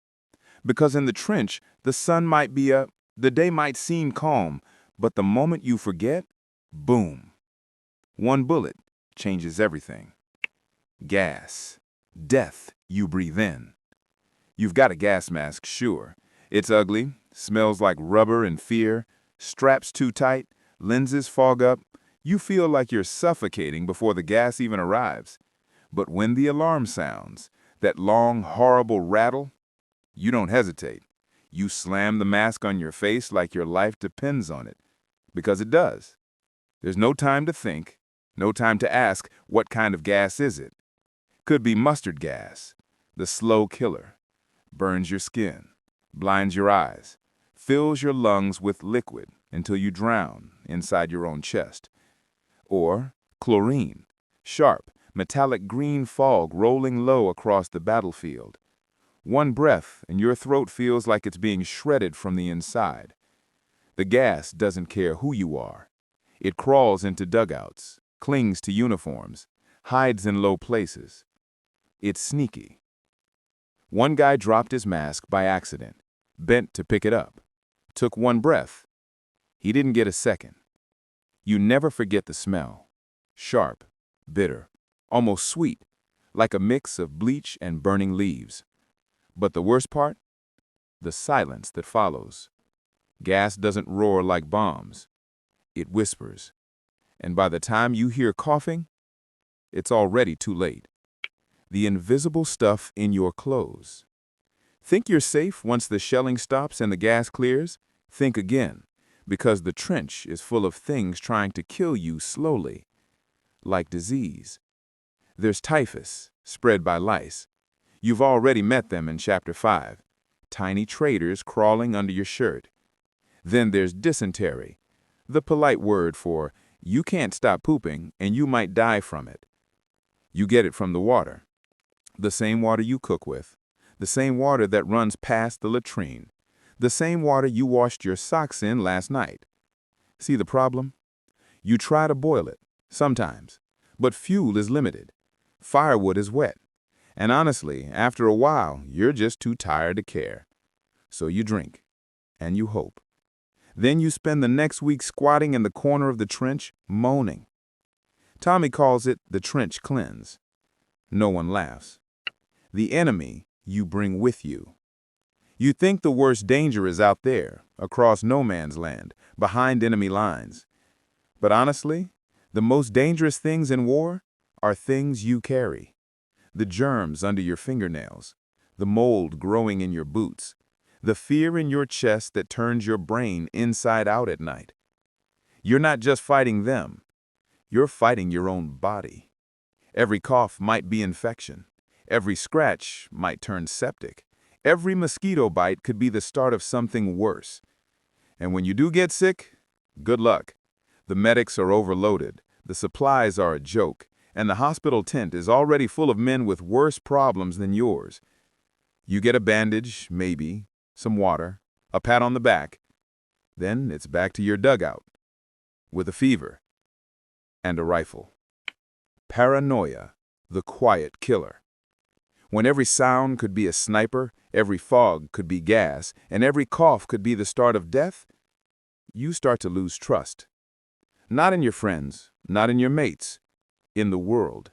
Because in the trench, the sun might be a The day might seem calm, but the moment you forget, boom. One bullet changes everything. Gas. Death you breathe in. You've got a gas mask, sure. It's ugly, smells like rubber and fear, straps too tight, lenses fog up. You feel like you're suffocating before the gas even arrives. But when the alarm sounds, that long, horrible rattle, you don't hesitate. You slam the mask on your face like your life depends on it. Because it does. There's no time to think, no time to ask, what kind of gas is it? Could be mustard gas, the slow killer. Burns your skin, blinds your eyes, fills your lungs with liquid until you drown inside your own chest. Or chlorine, sharp, metallic green fog rolling low across the battlefield. One breath and your throat feels like it's being shredded from the inside. The gas doesn't care who you are. It crawls into dugouts, clings to uniforms, hides in low places. It's sneaky. One guy dropped his mask by accident, bent to pick it up, took one breath. He didn't get a second. You never forget the smell. Sharp, bitter, almost sweet, like a mix of bleach and burning leaves. But the worst part? The silence that follows. Gas doesn't roar like bombs. It whispers. And by the time you hear coughing, it's already too late. The invisible stuff in your clothes. Think you're safe once the shelling stops and the gas clears? Think again, because the trench is full of things trying to kill you slowly, like disease. There's typhus, spread by lice. You've already met them in Chapter 5, tiny traitors crawling under your shirt. Then there's dysentery, the polite word for you can't stop pooping and you might die from it. You get it from the water. The same water you cook with, the same water that runs past the latrine, the same water you washed your socks in last night. See the problem? You try to boil it, sometimes, but fuel is limited. Firewood is wet. And honestly, after a while, you're just too tired to care. So you drink, and you hope. Then you spend the next week squatting in the corner of the trench, moaning. Tommy calls it the trench cleanse. No one laughs. The enemy you bring with you. You think the worst danger is out there, across no man's land, behind enemy lines. But honestly, the most dangerous things in war are things you carry. The germs under your fingernails, the mold growing in your boots, the fear in your chest that turns your brain inside out at night. You're not just fighting them, you're fighting your own body. Every cough might be infection. Every scratch might turn septic. Every mosquito bite could be the start of something worse. And when you do get sick, good luck. The medics are overloaded, the supplies are a joke, and the hospital tent is already full of men with worse problems than yours. You get a bandage, maybe, some water, a pat on the back. Then it's back to your dugout, with a fever and a rifle. Paranoia, the quiet killer. When every sound could be a sniper, every fog could be gas, and every cough could be the start of death, you start to lose trust. Not in your friends, not in your mates, in the world.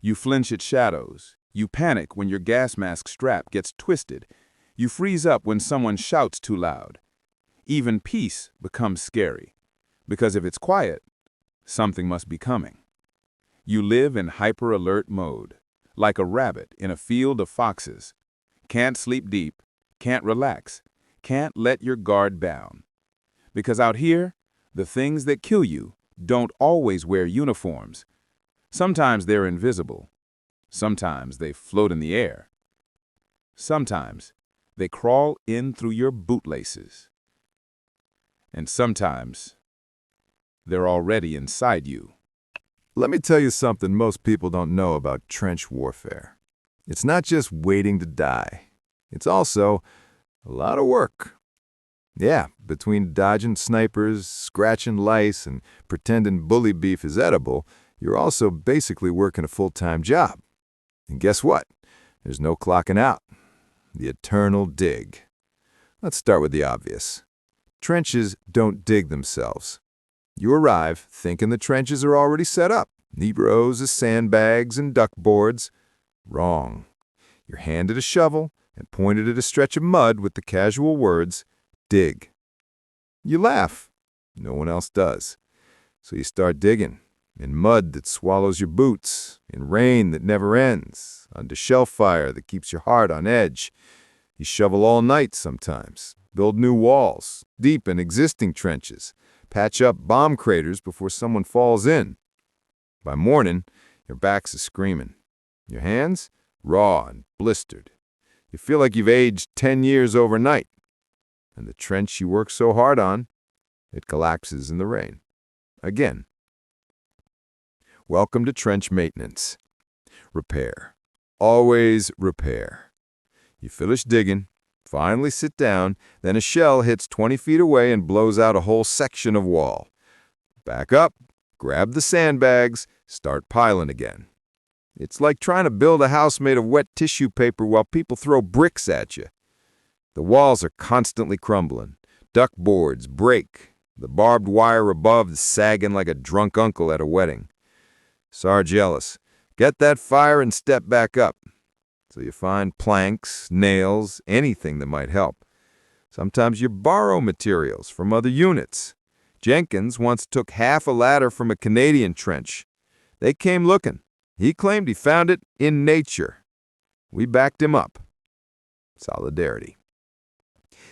You flinch at shadows. You panic when your gas mask strap gets twisted. You freeze up when someone shouts too loud. Even peace becomes scary, because if it's quiet, something must be coming. You live in hyper-alert mode, like a rabbit in a field of foxes. Can't sleep deep, can't relax, can't let your guard down. Because out here, the things that kill you don't always wear uniforms. Sometimes they're invisible. Sometimes they float in the air. Sometimes they crawl in through your bootlaces. And sometimes they're already inside you. Let me tell you something most people don't know about trench warfare. It's not just waiting to die. It's also a lot of work. Yeah, between dodging snipers, scratching lice, and pretending bully beef is edible, you're also basically working a full-time job. And guess what? There's no clocking out. The eternal dig. Let's start with the obvious. Trenches don't dig themselves. You arrive thinking the trenches are already set up, neat rows of sandbags and duck boards. Wrong. You're handed a shovel and pointed at a stretch of mud with the casual words, dig. You laugh. No one else does. So you start digging, in mud that swallows your boots, in rain that never ends, under shell fire that keeps your heart on edge. You shovel all night sometimes, build new walls, deepen existing trenches, patch up bomb craters before someone falls in. By morning, your back's screaming. Your hands? Raw and blistered. You feel like you've aged 10 years overnight. And the trench you work so hard on, it collapses in the rain. Again. Welcome to trench maintenance. Repair. Always repair. You finish digging, finally sit down, then a shell hits 20 feet away and blows out a whole section of wall. Back up, grab the sandbags, start piling again. It's like trying to build a house made of wet tissue paper while people throw bricks at you. The walls are constantly crumbling. Duck boards break. The barbed wire above is sagging like a drunk uncle at a wedding. Sarge yells, "Get that fire and step back up." So you find planks, nails, anything that might help. Sometimes you borrow materials from other units. Jenkins once took half a ladder from a Canadian trench. They came looking. He claimed he found it in nature. We backed him up. Solidarity.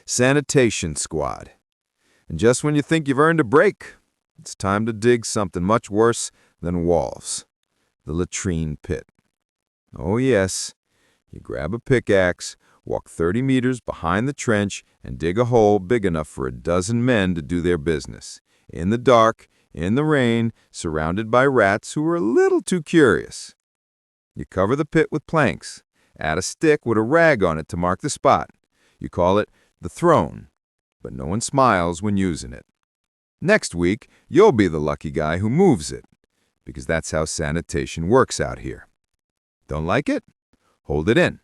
Sanitation squad. And just when you think you've earned a break, it's time to dig something much worse than walls. The latrine pit. Oh yes, you grab a pickaxe, walk 30 meters behind the trench, and dig a hole big enough for a dozen men to do their business. In the dark, in the rain, surrounded by rats who are a little too curious. You cover the pit with planks, add a stick with a rag on it to mark the spot. You call it the throne, but no one smiles when using it. Next week, you'll be the lucky guy who moves it, because that's how sanitation works out here. Don't like it? Hold it in.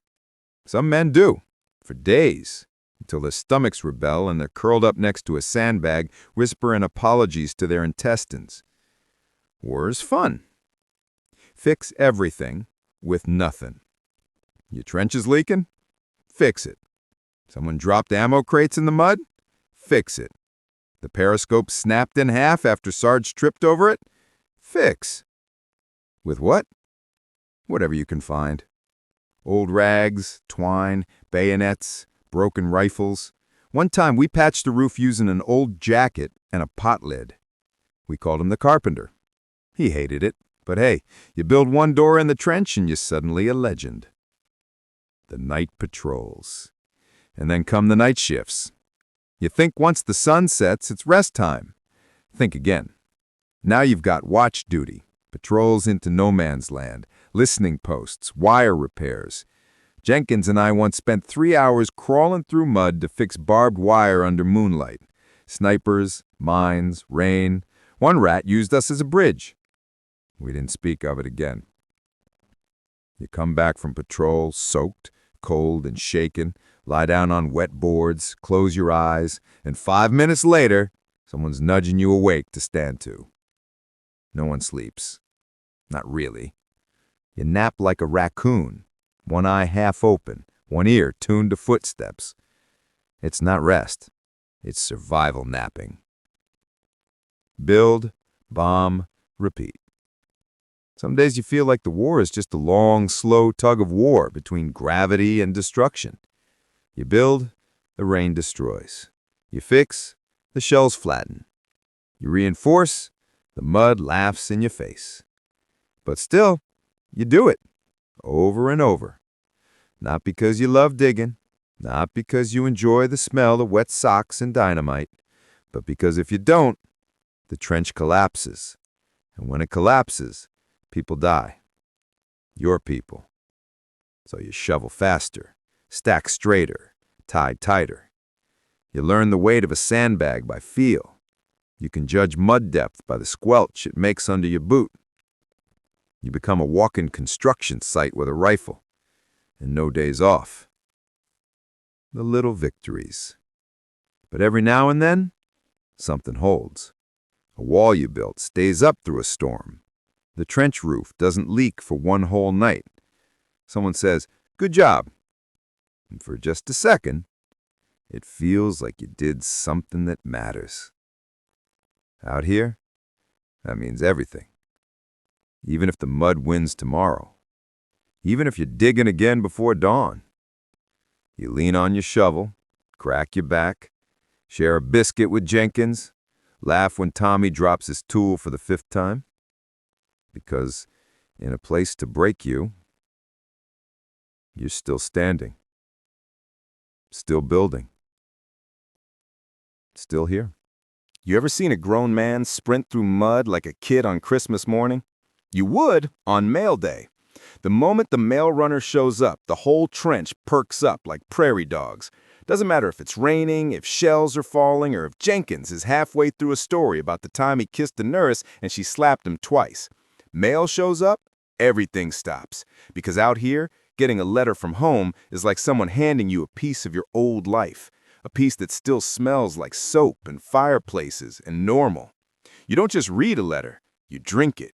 Some men do, for days, until their stomachs rebel and they're curled up next to a sandbag, whispering apologies to their intestines. War is fun. Fix everything with nothing. Your trench is leaking? Fix it. Someone dropped ammo crates in the mud? Fix it. The periscope snapped in half after Sarge tripped over it? Fix. With what? Whatever you can find. Old rags, twine, bayonets, broken rifles. One time we patched the roof using an old jacket and a pot lid. We called him the carpenter. He hated it, but hey, you build one door in the trench and you're suddenly a legend. The night patrols. And then come the night shifts. You think once the sun sets, it's rest time. Think again. Now you've got watch duty, patrols into no man's land, listening posts, wire repairs. Jenkins and I once spent 3 hours crawling through mud to fix barbed wire under moonlight. Snipers, mines, rain. One rat used us as a bridge. We didn't speak of it again. You come back from patrol, soaked, cold and shaken, lie down on wet boards, close your eyes, and 5 minutes later, someone's nudging you awake to stand to. No one sleeps. Not really. You nap like a raccoon, one eye half open, one ear tuned to footsteps. It's not rest. It's survival napping. Build, bomb, repeat. Some days you feel like the war is just a long, slow tug of war between gravity and destruction. You build, the rain destroys. You fix, the shells flatten. You reinforce, the mud laughs in your face. But still, you do it, over and over. Not because you love digging, not because you enjoy the smell of wet socks and dynamite, but because if you don't, the trench collapses. And when it collapses, people die. Your people. So you shovel faster, stack straighter, tie tighter. You learn the weight of a sandbag by feel. You can judge mud depth by the squelch it makes under your boot. You become a walk-in construction site with a rifle, and no days off. The little victories. But every now and then, Something holds. A wall you built stays up through a storm. The trench roof doesn't leak for one whole night. Someone says, "Good job." And for just a second, it feels like you did something that matters. Out here, that means everything. Even if the mud wins tomorrow. Even if you're digging again before dawn. You lean on your shovel, crack your back, share a biscuit with Jenkins, laugh when Tommy drops his tool for the 5th time. Because in a place to break you, you're still standing. Still building. Still here. You ever seen a grown man sprint through mud like a kid on Christmas morning? You would on mail day. The moment the mail runner shows up, the whole trench perks up like prairie dogs. Doesn't matter if it's raining, if shells are falling, or if Jenkins is halfway through a story about the time he kissed a nurse and she slapped him twice. Mail shows up, everything stops. Because out here, getting a letter from home is like someone handing you a piece of your old life. A piece that still smells like soap and fireplaces and normal. You don't just read a letter, you drink it.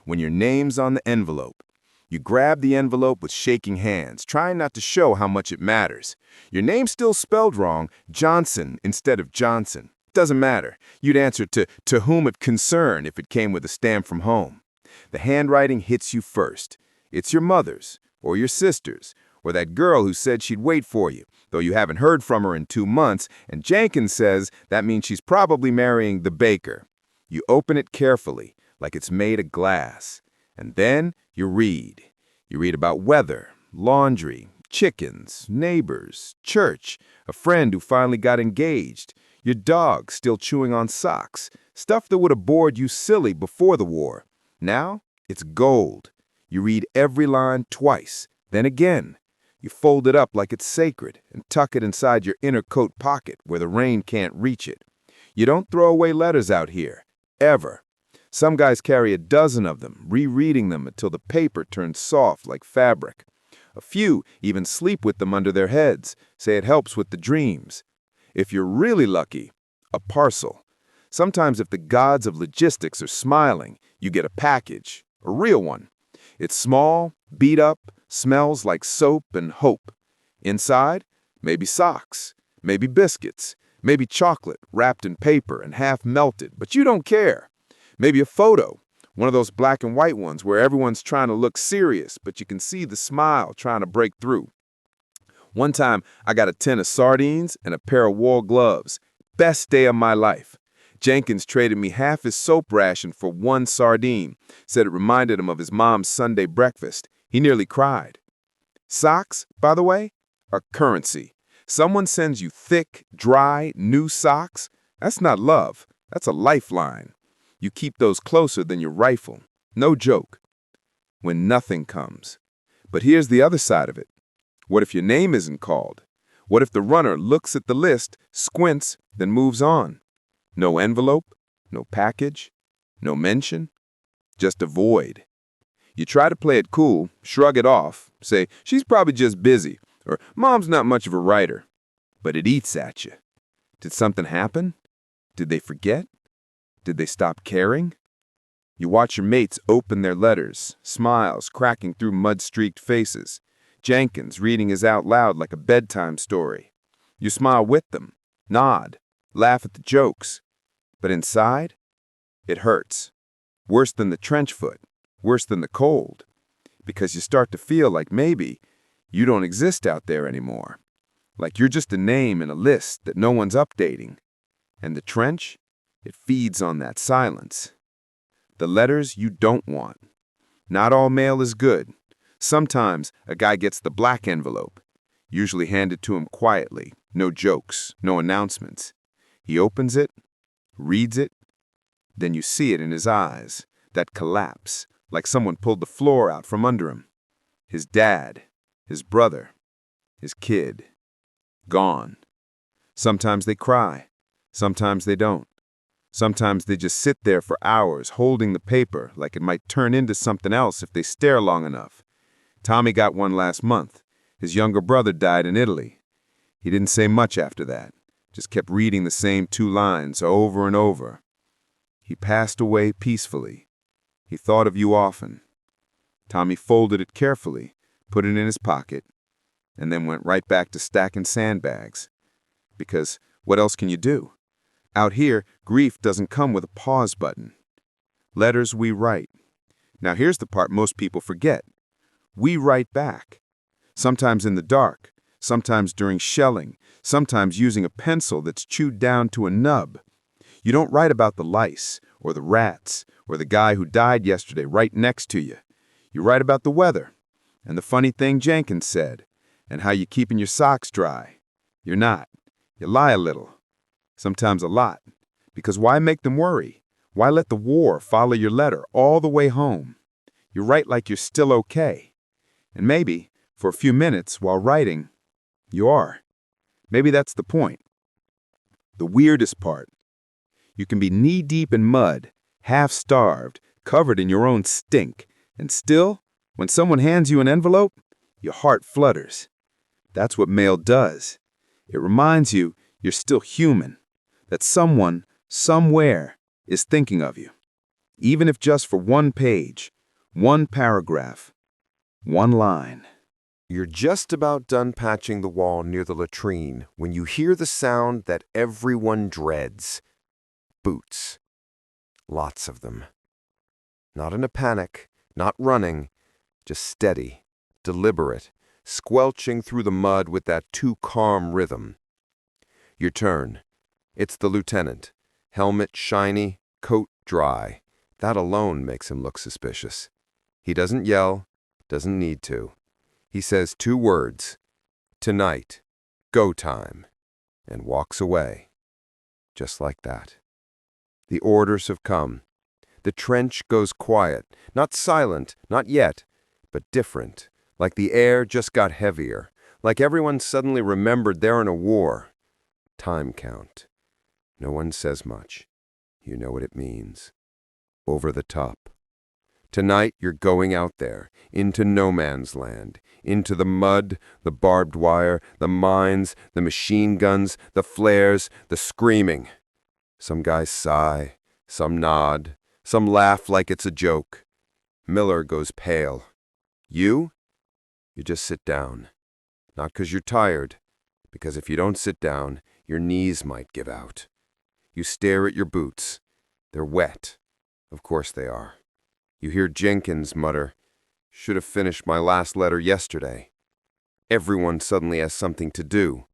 When your name's on the envelope, you grab the envelope with shaking hands, trying not to show how much it matters. Your name's still spelled wrong, Johnson instead of Johnson. Doesn't matter. You'd answer to whom it concerned if it came with a stamp from home. The handwriting hits you first. It's your mother's, or your sister's, or that girl who said she'd wait for you, though you haven't heard from her in 2 months, and Jenkins says that means she's probably marrying the baker. You open it carefully, like it's made of glass. And then you read. You read about weather, laundry, chickens, neighbors, church, a friend who finally got engaged, your dog still chewing on socks, stuff that would have bored you silly before the war. Now, it's gold. You read every line twice, then again. You fold it up like it's sacred and tuck it inside your inner coat pocket where the rain can't reach it. You don't throw away letters out here, ever. Some guys carry a dozen of them, rereading them until the paper turns soft like fabric. A few even sleep with them under their heads, say it helps with the dreams. If you're really lucky, a parcel. Sometimes if the gods of logistics are smiling, you get a package, a real one. It's small, beat up, smells like soap and hope. Inside, maybe socks, maybe biscuits, maybe chocolate wrapped in paper and half melted, but you don't care. Maybe a photo, one of those black and white ones where everyone's trying to look serious, but you can see the smile trying to break through. One time, I got a tin of sardines and a pair of wool gloves. Best day of my life. Jenkins traded me half his soap ration for one sardine, said it reminded him of his mom's Sunday breakfast. He nearly cried. Socks, by the way, are currency. Someone sends you thick, dry, new socks. That's not love. That's a lifeline. You keep those closer than your rifle. No joke. When nothing comes. But here's the other side of it. What if your name isn't called? What if the runner looks at the list, squints, then moves on? No envelope, no package, no mention, just a void. You try to play it cool, shrug it off, say, she's probably just busy, or mom's not much of a writer. But it eats at you. Did something happen? Did they forget? Did they stop caring? You watch your mates open their letters, smiles cracking through mud-streaked faces. Jenkins reading his out loud like a bedtime story. You smile with them, nod, laugh at the jokes. But inside, it hurts. Worse than the trench foot, worse than the cold. Because you start to feel like maybe you don't exist out there anymore. Like you're just a name in a list that no one's updating. And the trench, it feeds on that silence. The letters you don't want. Not all mail is good. Sometimes a guy gets the black envelope, usually handed to him quietly, no jokes, no announcements. He opens it, reads it, then you see it in his eyes, that collapse, like someone pulled the floor out from under him. His dad, his brother, his kid, gone. Sometimes they cry, sometimes they don't. Sometimes they just sit there for hours holding the paper like it might turn into something else if they stare long enough. Tommy got one last month. His younger brother died in Italy. He didn't say much after that. Just kept reading the same 2 lines over and over. He passed away peacefully. He thought of you often. Tommy folded it carefully, put it in his pocket, and then went right back to stacking sandbags. Because what else can you do? Out here, grief doesn't come with a pause button. Letters we write. Now here's the part most people forget. We write back. Sometimes in the dark, sometimes during shelling, sometimes using a pencil that's chewed down to a nub. You don't write about the lice, or the rats, or the guy who died yesterday right next to you. You write about the weather, and the funny thing Jenkins said, and how you keeping your socks dry. You're not. You lie a little. Sometimes a lot. Because why make them worry? Why let the war follow your letter all the way home? You write like you're still okay. And maybe, for a few minutes while writing, you are. Maybe that's the point. The weirdest part. You can be knee-deep in mud, half-starved, covered in your own stink, and still, when someone hands you an envelope, your heart flutters. That's what mail does. It reminds you you're still human, that someone, somewhere, is thinking of you. Even if just for 1 page, 1 paragraph, 1 line. You're just about done patching the wall near the latrine when you hear the sound that everyone dreads. Boots. Lots of them. Not in a panic, not running, just steady, deliberate, squelching through the mud with that too calm rhythm. Your turn. It's the lieutenant. Helmet shiny, coat dry. That alone makes him look suspicious. He doesn't yell, doesn't need to. He says 2 words, "Tonight, go time," and walks away. Just like that. The orders have come. The trench goes quiet, not silent, not yet, but different, like the air just got heavier, like everyone suddenly remembered they're in a war. Time count. No one says much. You know what it means. Over the top. Tonight you're going out there, into no man's land, into the mud, the barbed wire, the mines, the machine guns, the flares, the screaming. Some guys sigh, some nod, some laugh like it's a joke. Miller goes pale. You just sit down. Not 'cause you're tired, because if you don't sit down, your knees might give out. You stare at your boots. They're wet. Of course they are. You hear Jenkins mutter, "Should have finished my last letter yesterday." Everyone suddenly has something to do.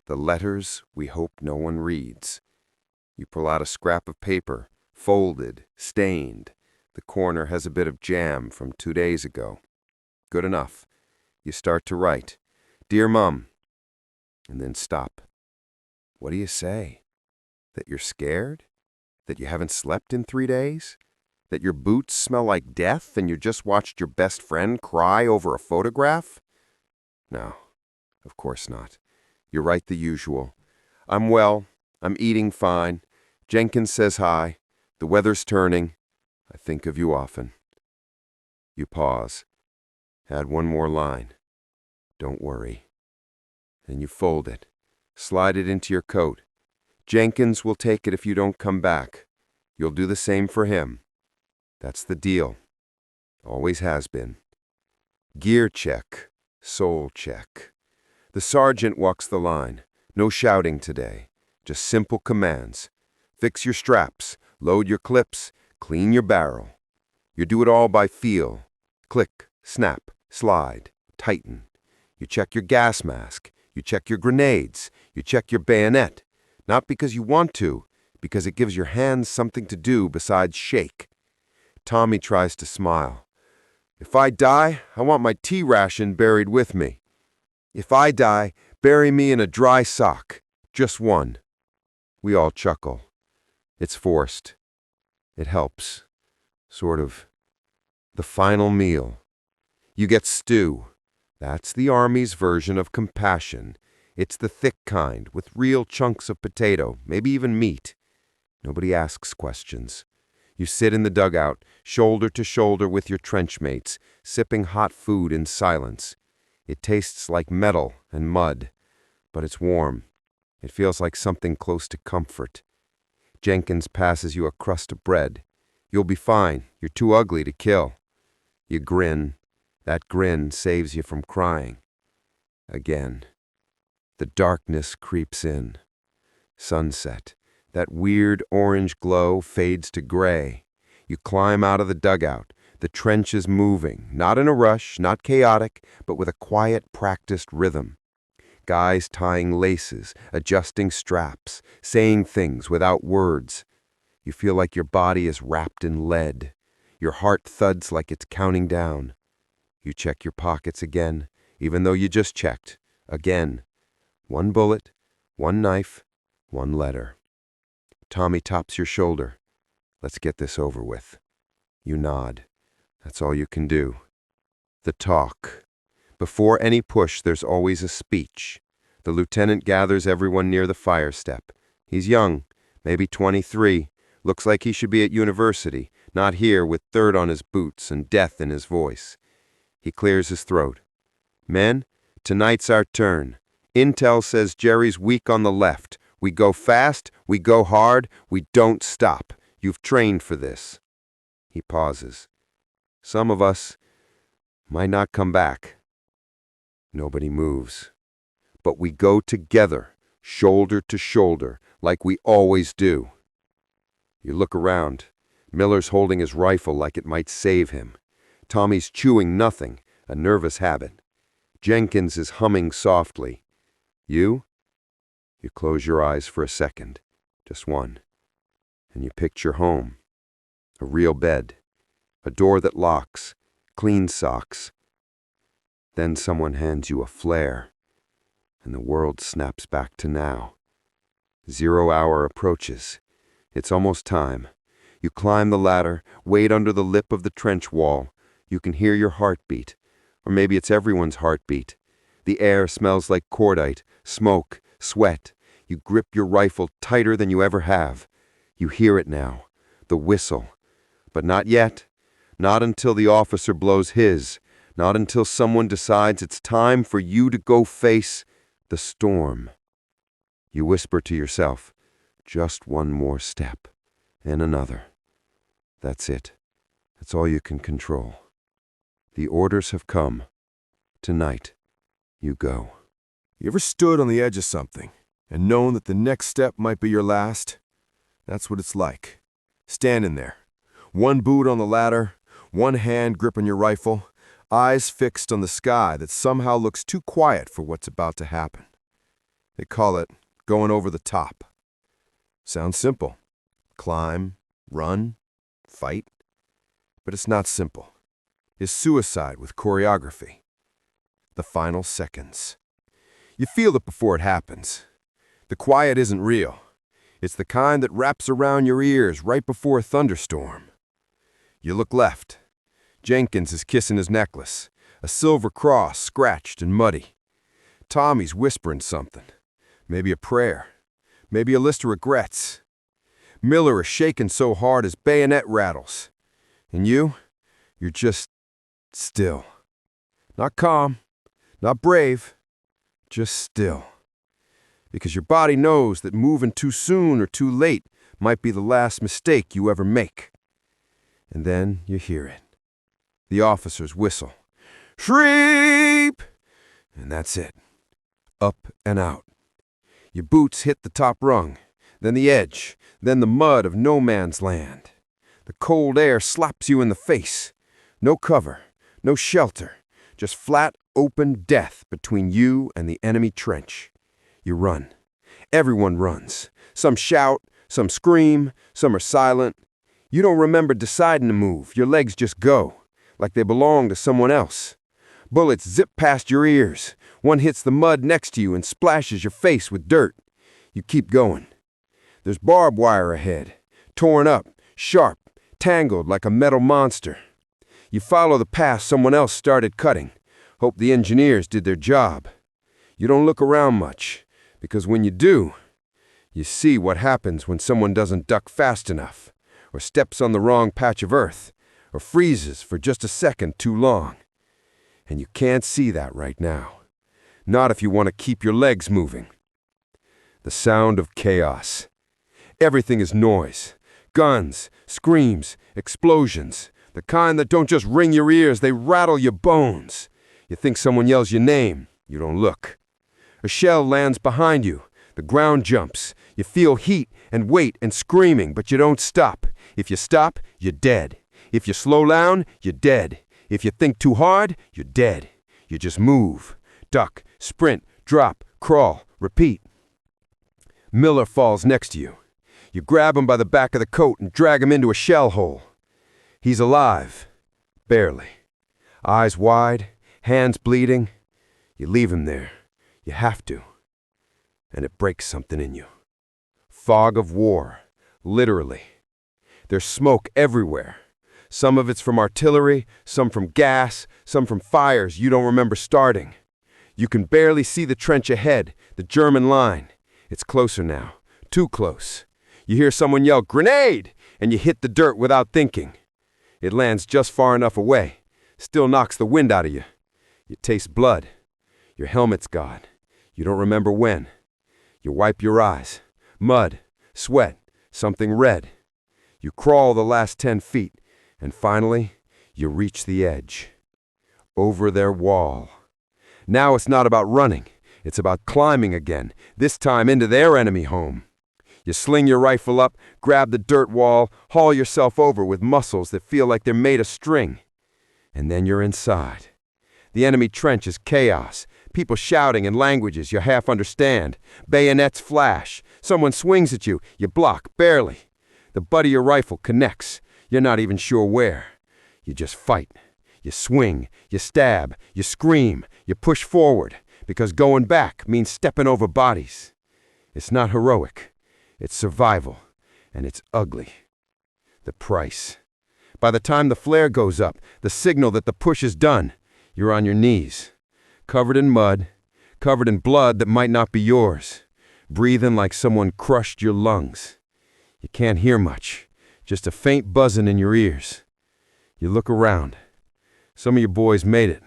The letters we hope no one reads. You pull out a scrap of paper, folded, stained. The corner has a bit of jam from 2 days ago. Good enough. You start to write, "Dear Mum," and then stop. What do you say? That you're scared? That you haven't slept in 3 days? That your boots smell like death and you just watched your best friend cry over a photograph? No, of course not. You write the usual. "I'm well. I'm eating fine. Jenkins says hi. The weather's turning. I think of you often." You pause. Add 1 more line. "Don't worry." Then you fold it. Slide it into your coat. Jenkins will take it if you don't come back. You'll do the same for him. That's the deal. Always has been. Gear check. Soul check. The sergeant walks the line. No shouting today. Just simple commands. Fix your straps. Load your clips. Clean your barrel. You do it all by feel. Click, snap, slide, tighten. You check your gas mask. You check your grenades. You check your bayonet. Not because you want to, because it gives your hands something to do besides shake. Tommy tries to smile. "If I die, I want my tea ration buried with me. If I die, bury me in a dry sock. Just 1. We all chuckle. It's forced. It helps. Sort of. The final meal. You get stew. That's the Army's version of compassion. It's the thick kind, with real chunks of potato, maybe even meat. Nobody asks questions. You sit in the dugout, shoulder to shoulder with your trench mates, sipping hot food in silence. It tastes like metal and mud, but it's warm. It feels like something close to comfort. Jenkins passes you a crust of bread. You'll be fine. You're too ugly to kill. You grin. That grin saves you from crying. Again. The darkness creeps in. Sunset. That weird orange glow fades to gray. You climb out of the dugout. The trench is moving, not in a rush, not chaotic, but with a quiet, practiced rhythm. Guys tying laces, adjusting straps, saying things without words. You feel like your body is wrapped in lead. Your heart thuds like it's counting down. You check your pockets again, even though you just checked. Again. 1 bullet, 1 knife, 1 letter. Tommy taps your shoulder. Let's get this over with. You nod. That's all you can do. The talk. Before any push, there's always a speech. The lieutenant gathers everyone near the fire step. He's young, maybe 23. Looks like he should be at university, not here with dirt on his boots and death in his voice. He clears his throat. Men, tonight's our turn. Intel says Jerry's weak on the left. We go fast, we go hard, we don't stop. You've trained for this. He pauses. Some of us might not come back. Nobody moves. But we go together, shoulder to shoulder, like we always do. You look around. Miller's holding his rifle like it might save him. Tommy's chewing nothing, a nervous habit. Jenkins is humming softly. You close your eyes for a second, just one, and you picture home. A real bed, a door that locks, clean socks. Then someone hands you a flare, and the world snaps back to now. 0 hour approaches. It's almost time. You climb the ladder, wait under the lip of the trench wall. You can hear your heartbeat, or maybe it's everyone's heartbeat. The air smells like cordite, smoke, sweat. You grip your rifle tighter than you ever have. You hear it now, the whistle. But not yet. Not until the officer blows his. Not until someone decides it's time for you to go face the storm. You whisper to yourself, just one more step, and another. That's it. That's all you can control. The orders have come. Tonight, you go. You ever stood on the edge of something and known that the next step might be your last? That's what it's like. Standing there, one boot on the ladder, one hand gripping your rifle, eyes fixed on the sky that somehow looks too quiet for what's about to happen. They call it going over the top. Sounds simple. Climb, run, fight. But it's not simple. It's suicide with choreography. The final seconds. You feel it before it happens. The quiet isn't real. It's the kind that wraps around your ears right before a thunderstorm. You look left. Jenkins is kissing his necklace, a silver cross scratched and muddy. Tommy's whispering something. Maybe a prayer. Maybe a list of regrets. Miller is shaking so hard his bayonet rattles. And you're just still. Not calm, not brave, just still. Because your body knows that moving too soon or too late might be the last mistake you ever make. And then you hear it. The officer's whistle. Shreep! And that's it. Up and out. Your boots hit the top rung, then the edge, then the mud of no man's land. The cold air slaps you in the face. No cover, no shelter, just flat, open death between you and the enemy trench. You run. Everyone runs. Some shout, some scream, some are silent. You don't remember deciding to move. Your legs just go, like they belong to someone else. Bullets zip past your ears. One hits the mud next to you and splashes your face with dirt. You keep going. There's barbed wire ahead, torn up, sharp, tangled like a metal monster. You follow the path someone else started cutting. Hope the engineers did their job. You don't look around much, because when you do, you see what happens when someone doesn't duck fast enough, or steps on the wrong patch of earth, or freezes for just a second too long. And you can't see that right now. Not if you want to keep your legs moving. the sound of chaos. Everything is noise. Guns, screams, explosions. The kind that don't just ring your ears, they rattle your bones. You think someone yells your name, you don't look. A shell lands behind you. The ground jumps. You feel heat and weight and screaming, but you don't stop. If you stop, you're dead. If you slow down, you're dead. If you think too hard, you're dead. You just move. Duck, sprint, drop, crawl, repeat. Miller falls next to you. You grab him by the back of the coat and drag him into a shell hole. He's alive. Barely. Eyes wide, hands bleeding. You leave him there. You have to. And it breaks something in you. Fog of war. Literally. There's smoke everywhere. Some of it's from artillery, some from gas, some from fires you don't remember starting. You can barely see the trench ahead, the German line. It's closer now. Too close. You hear someone yell, "Grenade!" and you hit the dirt without thinking. It lands just far enough away. Still knocks the wind out of you. You taste blood. Your helmet's gone. You don't remember when. You wipe your eyes. Mud, sweat, something red. You crawl the last 10 feet, and finally, you reach the edge. Over their wall. Now it's not about running. It's about climbing again, this time into their enemy home. You sling your rifle up, grab the dirt wall, haul yourself over with muscles that feel like they're made of string. And then you're inside. The enemy trench is chaos. People shouting in languages you half understand. Bayonets flash. Someone swings at you. You block, barely. The butt of your rifle connects. You're not even sure where. You just fight. You swing. You stab. You scream. You push forward. Because going back means stepping over bodies. It's not heroic. It's survival. And it's ugly. The price. By the time the flare goes up, the signal that the push is done, you're on your knees. Covered in mud, covered in blood that might not be yours, breathing like someone crushed your lungs. You can't hear much, just a faint buzzing in your ears. You look around. Some of your boys made it.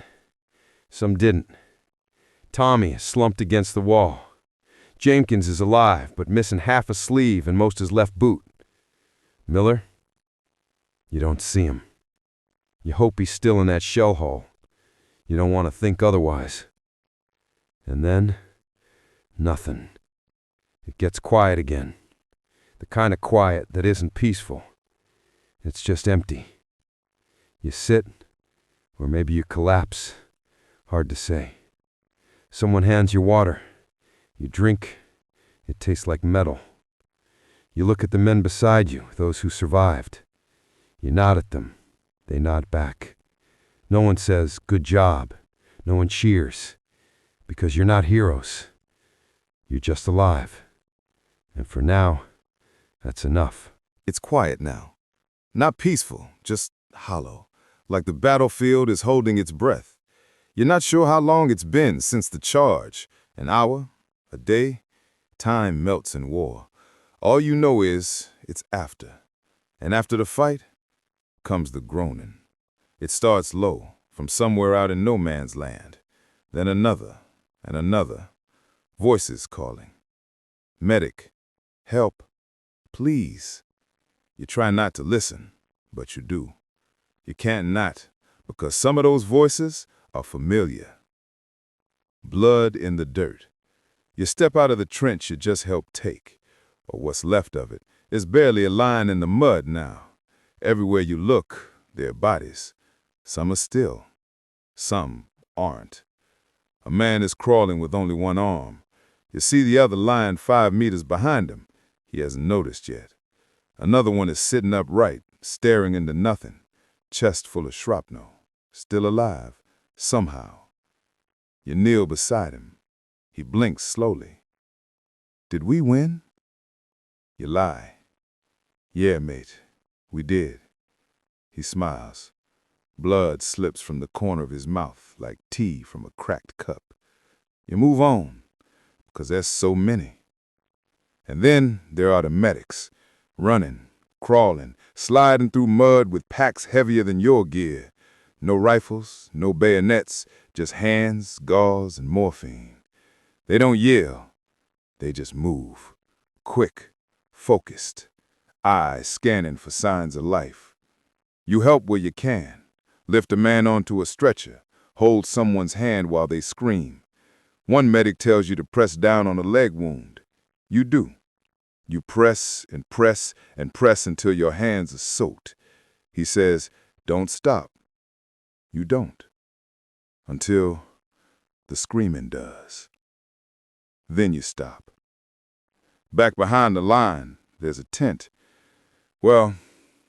Some didn't. Tommy is slumped against the wall. Jenkins is alive, but missing half a sleeve and most his left boot. Miller, you don't see him. You hope he's still in that shell hole. You don't want to think otherwise. And then, nothing. It gets quiet again. The kind of quiet that isn't peaceful. It's just empty. You sit, or maybe you collapse. Hard to say. Someone hands you water. You drink. It tastes like metal. You look at the men beside you, those who survived. You nod at them. They nod back. No one says, "Good job." No one cheers. Because you're not heroes. You're just alive. And for now, that's enough. It's quiet now. Not peaceful, just hollow. Like the battlefield is holding its breath. You're not sure how long it's been since the charge. An hour? A day? Time melts in war. All you know is it's after. And after the fight comes the groaning. It starts low, from somewhere out in no man's land. Then another and another. Voices calling. Medic. Help. Please. You try not to listen, but you do. You can't not, because some of those voices are familiar. Blood in the dirt. You step out of the trench you just helped take, or what's left of it. There's barely a line in the mud now. Everywhere you look, there are bodies. Some are still. Some aren't. A man is crawling with only one arm. You see the other lying 5 meters behind him. He hasn't noticed yet. Another one is sitting upright, staring into nothing, chest full of shrapnel. Still alive, somehow. You kneel beside him. He blinks slowly. Did we win? You lie. Yeah, mate, we did. He smiles. Blood slips from the corner of his mouth like tea from a cracked cup. You move on, because there's so many. And then there are the medics, running, crawling, sliding through mud with packs heavier than your gear. No rifles, no bayonets, just hands, gauze, and morphine. They don't yell. They just move. Quick, focused, eyes scanning for signs of life. You help where you can. Lift a man onto a stretcher. Hold someone's hand while they scream. One medic tells you to press down on a leg wound. You do. You press and press and press until your hands are soaked. He says, "Don't stop." You don't. Until the screaming does. Then you stop. Back behind the line, there's a tent. Well,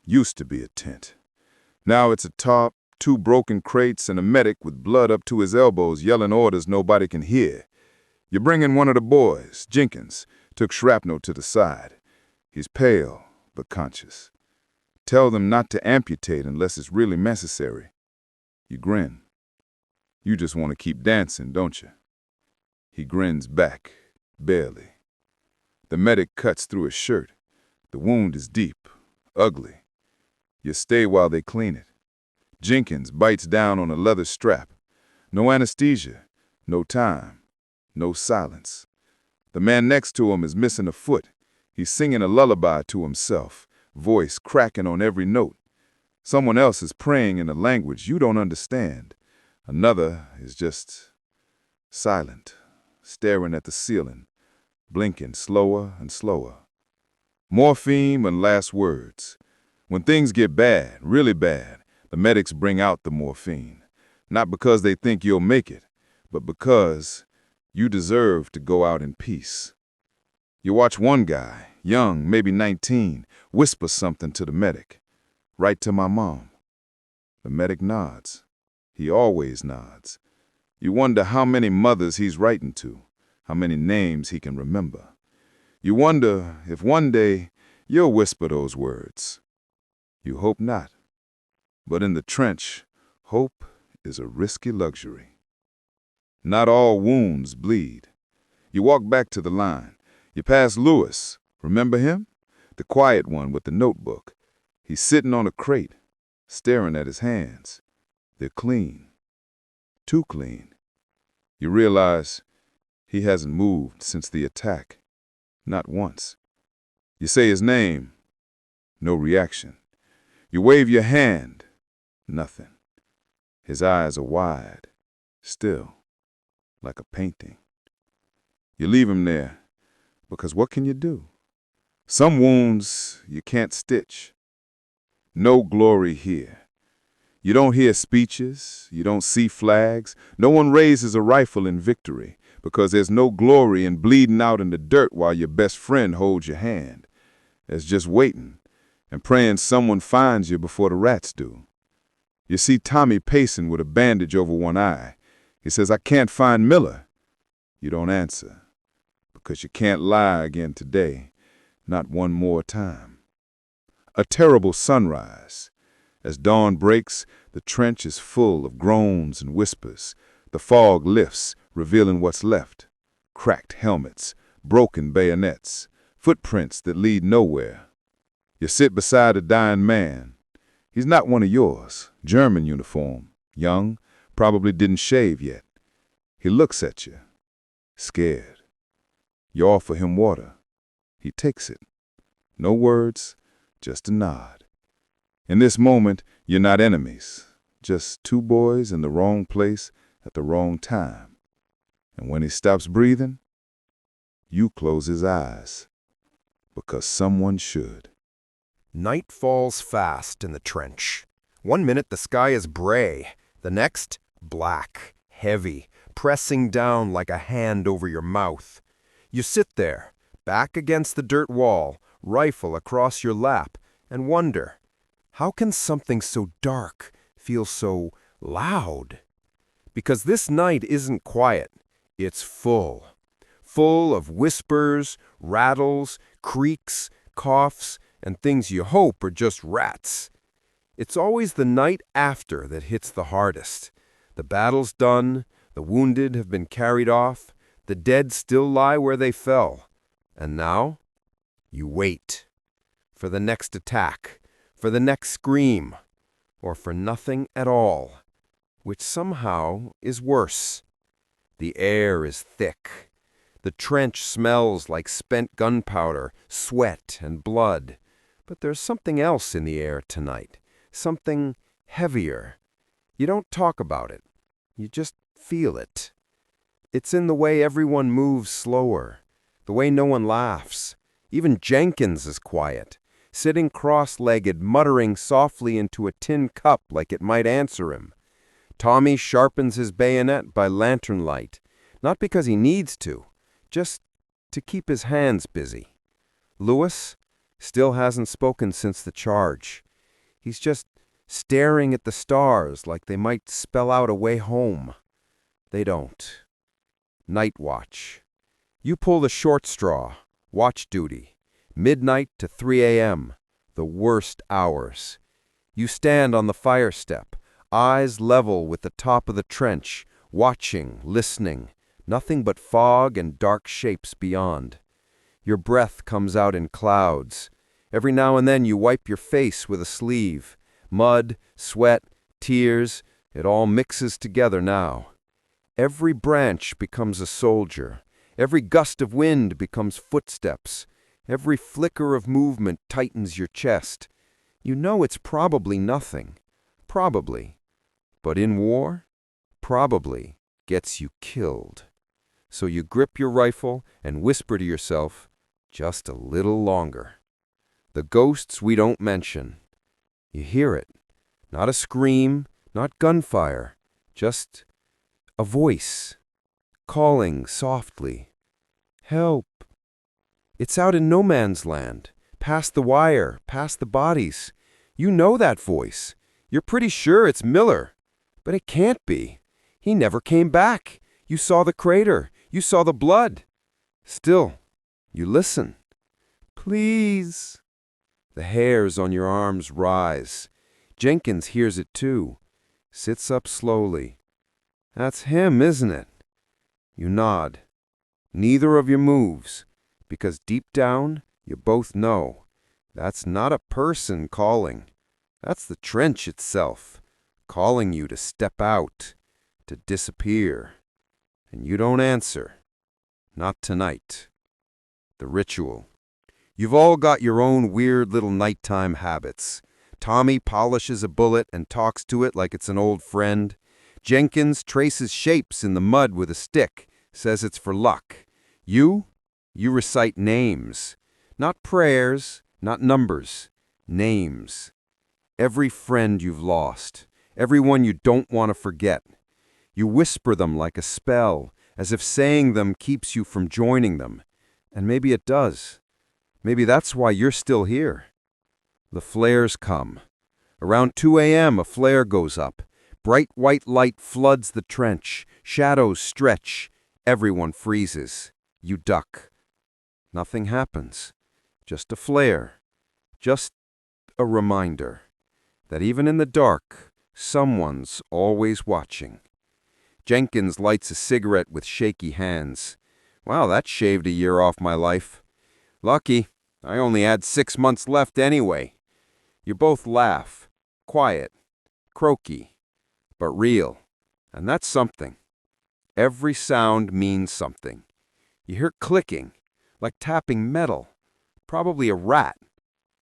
used to be a tent. Now it's a tarp, 2 broken crates, and a medic with blood up to his elbows yelling orders nobody can hear. You bring in one of the boys, Jenkins, took shrapnel to the side. He's pale, but conscious. Tell them not to amputate unless it's really necessary. You grin. You just want to keep dancing, don't you? He grins back, barely. The medic cuts through his shirt. The wound is deep, ugly. You stay while they clean it. Jenkins bites down on a leather strap. No anesthesia, no time, no silence. The man next to him is missing a foot. He's singing a lullaby to himself, voice cracking on every note. Someone else is praying in a language you don't understand. Another is just silent, staring at the ceiling, blinking slower and slower. Morphine and last words. When things get bad, really bad, the medics bring out the morphine. Not because they think you'll make it, but because you deserve to go out in peace. You watch one guy, young, maybe 19, whisper something to the medic. "Write to my mom." The medic nods. He always nods. You wonder how many mothers he's writing to, how many names he can remember. You wonder if one day you'll whisper those words. You hope not. But in the trench, hope is a risky luxury. Not all wounds bleed. You walk back to the line. You pass Lewis. Remember him? The quiet one with the notebook. He's sitting on a crate, staring at his hands. They're clean. Too clean. You realize he hasn't moved since the attack. Not once. You say his name. No reaction. You wave your hand. Nothing. His eyes are wide. Still. Like a painting. You leave him there. Because what can you do? Some wounds you can't stitch. No glory here. You don't hear speeches. You don't see flags. No one raises a rifle in victory because there's no glory in bleeding out in the dirt while your best friend holds your hand. There's just waiting and praying someone finds you before the rats do. You see Tommy pacing with a bandage over one eye. He says, "I can't find Miller." You don't answer because you can't lie again today, not one more time. A terrible sunrise. As dawn breaks, the trench is full of groans and whispers. The fog lifts, revealing what's left. Cracked helmets, broken bayonets, footprints that lead nowhere. You sit beside a dying man. He's not one of yours. German uniform, young, probably didn't shave yet. He looks at you, scared. You offer him water. He takes it. No words, just a nod. In this moment, you're not enemies, just 2 boys in the wrong place at the wrong time. And when he stops breathing, you close his eyes, because someone should. Night falls fast in the trench. One minute the sky is gray, the next black, heavy, pressing down like a hand over your mouth. You sit there, back against the dirt wall, rifle across your lap, and wonder, how can something so dark feel so loud? Because this night isn't quiet, it's full. Full of whispers, rattles, creaks, coughs, and things you hope are just rats. It's always the night after that hits the hardest. The battle's done, the wounded have been carried off, the dead still lie where they fell. And now, you wait. For the next attack, for the next scream, or for nothing at all, which somehow is worse. The air is thick. The trench smells like spent gunpowder, sweat, and blood. But there's something else in the air tonight. Something heavier. You don't talk about it. You just feel it. It's in the way everyone moves slower, the way no one laughs. Even Jenkins is quiet, sitting cross-legged, muttering softly into a tin cup like it might answer him. Tommy sharpens his bayonet by lantern light, not because he needs to, just to keep his hands busy. Lewis still hasn't spoken since the charge. He's just staring at the stars like they might spell out a way home. They don't. Night watch. You pull the short straw. Watch duty. Midnight to 3 a.m. The worst hours. You stand on the fire step, eyes level with the top of the trench, watching, listening. Nothing but fog and dark shapes beyond. Your breath comes out in clouds. Every now and then you wipe your face with a sleeve. Mud, sweat, tears, it all mixes together now. Every branch becomes a soldier. Every gust of wind becomes footsteps. Every flicker of movement tightens your chest. You know it's probably nothing. Probably. But in war, probably gets you killed. So you grip your rifle and whisper to yourself, just a little longer. The ghosts we don't mention. You hear it. Not a scream, not gunfire, just a voice, calling softly. Help. It's out in no man's land, past the wire, past the bodies. You know that voice. You're pretty sure it's Miller. But it can't be. He never came back. You saw the crater. You saw the blood. Still, you listen. Please. The hairs on your arms rise. Jenkins hears it too. Sits up slowly. That's him, isn't it? You nod. Neither of you moves, because deep down, you both know. That's not a person calling. That's the trench itself, calling you to step out, to disappear. And you don't answer. Not tonight. The ritual. You've all got your own weird little nighttime habits. Tommy polishes a bullet and talks to it like it's an old friend. Jenkins traces shapes in the mud with a stick, says it's for luck. You recite names. Not prayers, not numbers. Names. Every friend you've lost. Everyone you don't want to forget. You whisper them like a spell, as if saying them keeps you from joining them. And maybe it does. Maybe that's why you're still here. The flares come. Around 2 a.m. a flare goes up. Bright white light floods the trench. Shadows stretch. Everyone freezes. You duck. Nothing happens. Just a flare. Just a reminder that even in the dark, someone's always watching. Jenkins lights a cigarette with shaky hands. Wow, that shaved a year off my life. Lucky, I only had 6 months left anyway. You both laugh. Quiet. Croaky. But real. And that's something. Every sound means something. You hear clicking, like tapping metal. Probably a rat.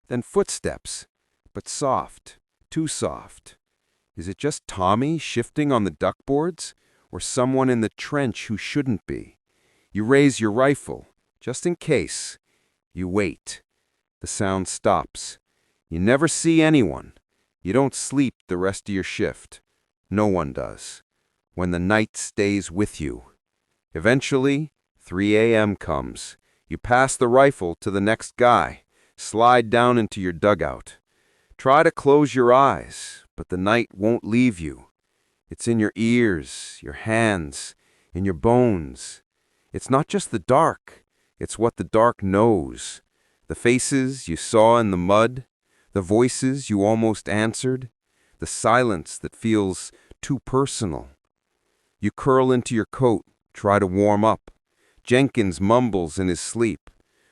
Then footsteps. But soft. Too soft. Is it just Tommy shifting on the duckboards? Or someone in the trench who shouldn't be? You raise your rifle, just in case. You wait. The sound stops. You never see anyone. You don't sleep the rest of your shift. No one does. When the night stays with you. Eventually, 3 a.m. comes. You pass the rifle to the next guy. Slide down into your dugout. Try to close your eyes, but the night won't leave you. It's in your ears, your hands, in your bones. It's not just the dark. It's what the dark knows. The faces you saw in the mud, the voices you almost answered, the silence that feels too personal. You curl into your coat, try to warm up. Jenkins mumbles in his sleep.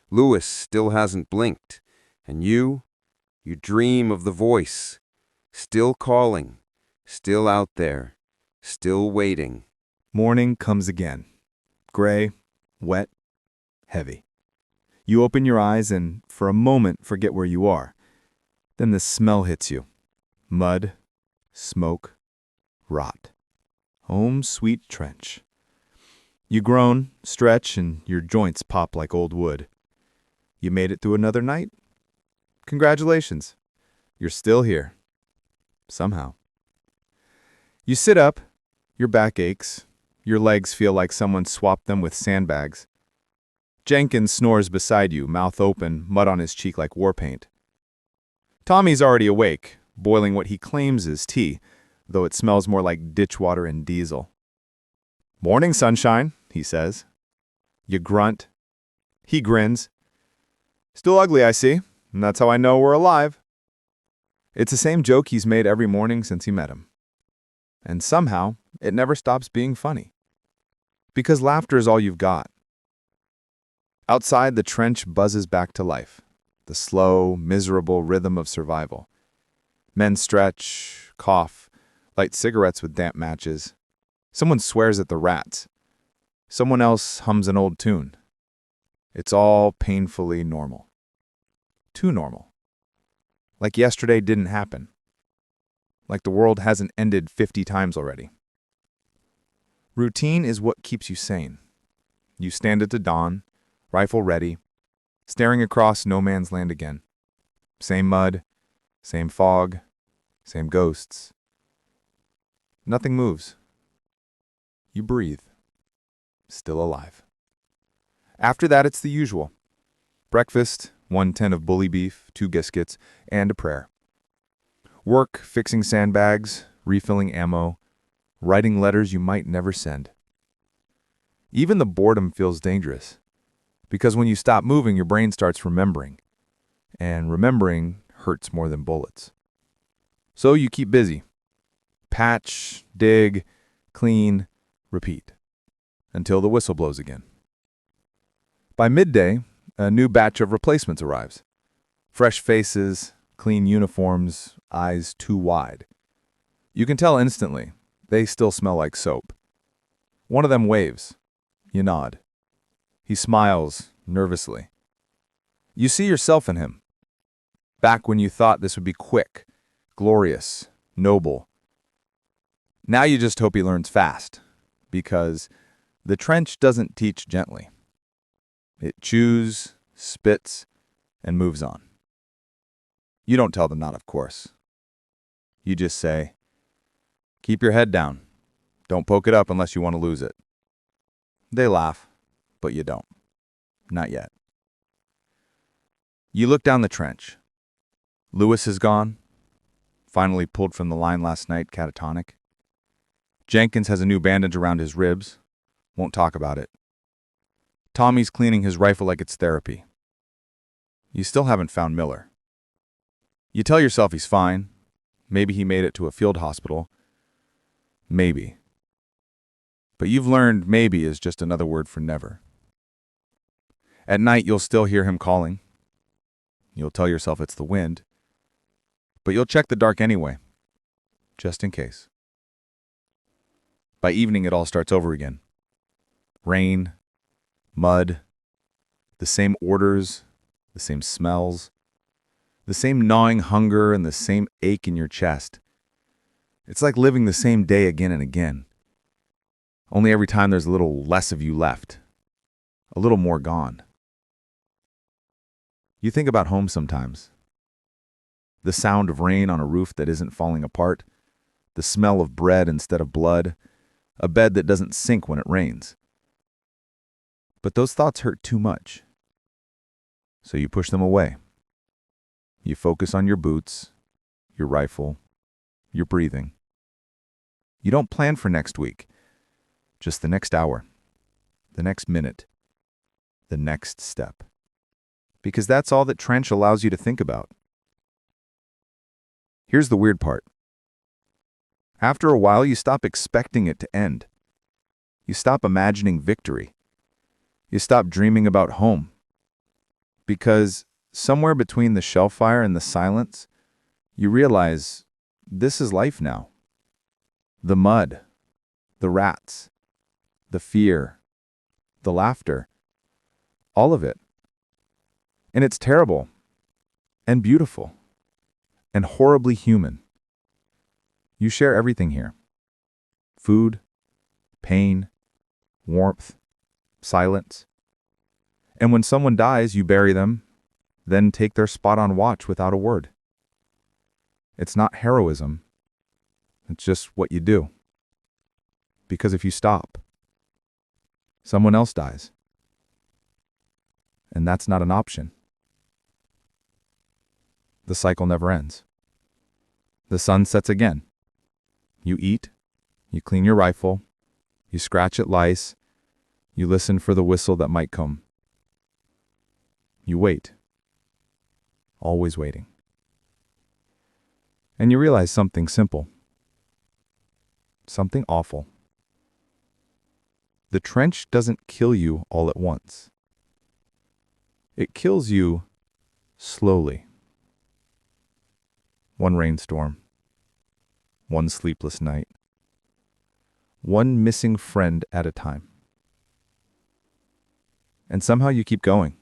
Lewis still hasn't blinked. And you dream of the voice, still calling, still out there, still waiting. Morning comes again. Gray, wet, heavy. You open your eyes and, for a moment, forget where you are. Then the smell hits you. Mud, smoke, rot. Home sweet trench. You groan, stretch, and your joints pop like old wood. You made it through another night? Congratulations. You're still here. Somehow. You sit up. Your back aches. Your legs feel like someone swapped them with sandbags. Jenkins snores beside you, mouth open, mud on his cheek like war paint. Tommy's already awake, boiling what he claims is tea, though it smells more like ditch water and diesel. "Morning, sunshine," he says. You grunt. He grins. "Still ugly, I see, and that's how I know we're alive." It's the same joke he's made every morning since he met him. And somehow, it never stops being funny. Because laughter is all you've got. Outside, the trench buzzes back to life, the slow, miserable rhythm of survival. Men stretch, cough, light cigarettes with damp matches. Someone swears at the rats. Someone else hums an old tune. It's all painfully normal. Too normal. Like yesterday didn't happen. Like the world hasn't ended 50 times already. Routine is what keeps you sane. You stand at the dawn, rifle ready, staring across no man's land again. Same mud, same fog, same ghosts. Nothing moves. You breathe. Still alive. After that, it's the usual. Breakfast, 1 tin of bully beef, 2 biscuits, and a prayer. Work, fixing sandbags, refilling ammo, writing letters you might never send. Even the boredom feels dangerous, because when you stop moving, your brain starts remembering, and remembering hurts more than bullets. So you keep busy. Patch, dig, clean, repeat, until the whistle blows again. By midday, a new batch of replacements arrives. Fresh faces, clean uniforms, eyes too wide. You can tell instantly, they still smell like soap. One of them waves. You nod. He smiles nervously. You see yourself in him. Back when you thought this would be quick, glorious, noble. Now you just hope he learns fast, because the trench doesn't teach gently. It chews, spits, and moves on. You don't tell the knot, of course. You just say, "Keep your head down. Don't poke it up unless you want to lose it." They laugh, but you don't. Not yet. You look down the trench. Lewis is gone. Finally pulled from the line last night, catatonic. Jenkins has a new bandage around his ribs. Won't talk about it. Tommy's cleaning his rifle like it's therapy. You still haven't found Miller. You tell yourself he's fine. Maybe he made it to a field hospital. Maybe. But you've learned maybe is just another word for never. At night, you'll still hear him calling. You'll tell yourself it's the wind. But you'll check the dark anyway, just in case. By evening, it all starts over again. Rain, mud, the same orders, the same smells, the same gnawing hunger and the same ache in your chest. It's like living the same day again and again. Only every time there's a little less of you left, a little more gone. You think about home sometimes. The sound of rain on a roof that isn't falling apart, the smell of bread instead of blood, a bed that doesn't sink when it rains. But those thoughts hurt too much. So you push them away. You focus on your boots, your rifle, your breathing. You don't plan for next week, just the next hour, the next minute, the next step. Because that's all that trench allows you to think about. Here's the weird part. After a while, you stop expecting it to end. You stop imagining victory. You stop dreaming about home. Because somewhere between the shell fire and the silence, you realize this is life now. The mud, the rats, the fear, the laughter, All of it. And it's terrible and beautiful and horribly human. You share everything here. Food, pain, warmth, silence. And when someone dies, you bury them, then take their spot on watch without a word. It's not heroism. It's just what you do. Because if you stop, someone else dies. And that's not an option. The cycle never ends. The sun sets again. You eat, you clean your rifle, you scratch at lice, you listen for the whistle that might come. You wait. Always waiting. And you realize something simple. Something awful. The trench doesn't kill you all at once. It kills you slowly. One rainstorm. One sleepless night. One missing friend at a time. And somehow you keep going.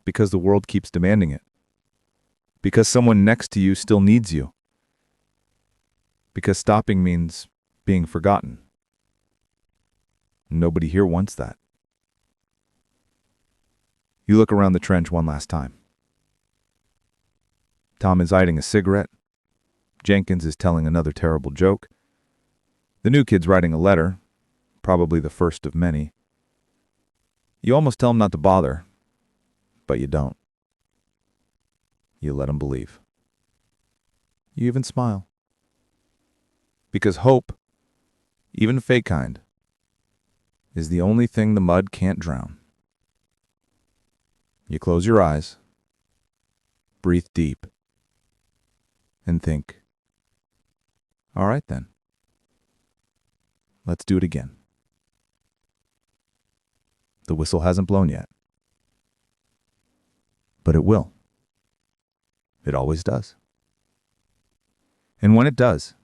Because the world keeps demanding it. Because someone next to you still needs you. Because stopping means being forgotten. Nobody here wants that. You look around the trench one last time. Tom is lighting a cigarette. Jenkins is telling another terrible joke. The new kid's writing a letter, probably the first of many. You almost tell him not to bother, but you don't. You let him believe. You even smile. Because hope, even fake kind, is the only thing the mud can't drown. You close your eyes, breathe deep, and think, all right then, let's do it again. The whistle hasn't blown yet, but it will. It always does. And when it does,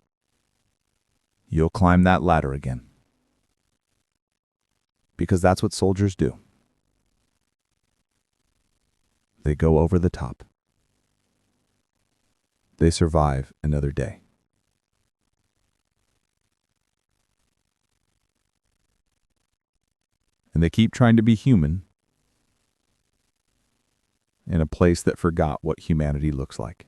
you'll climb that ladder again. Because that's what soldiers do. They go over the top. They survive another day. And they keep trying to be human in a place that forgot what humanity looks like.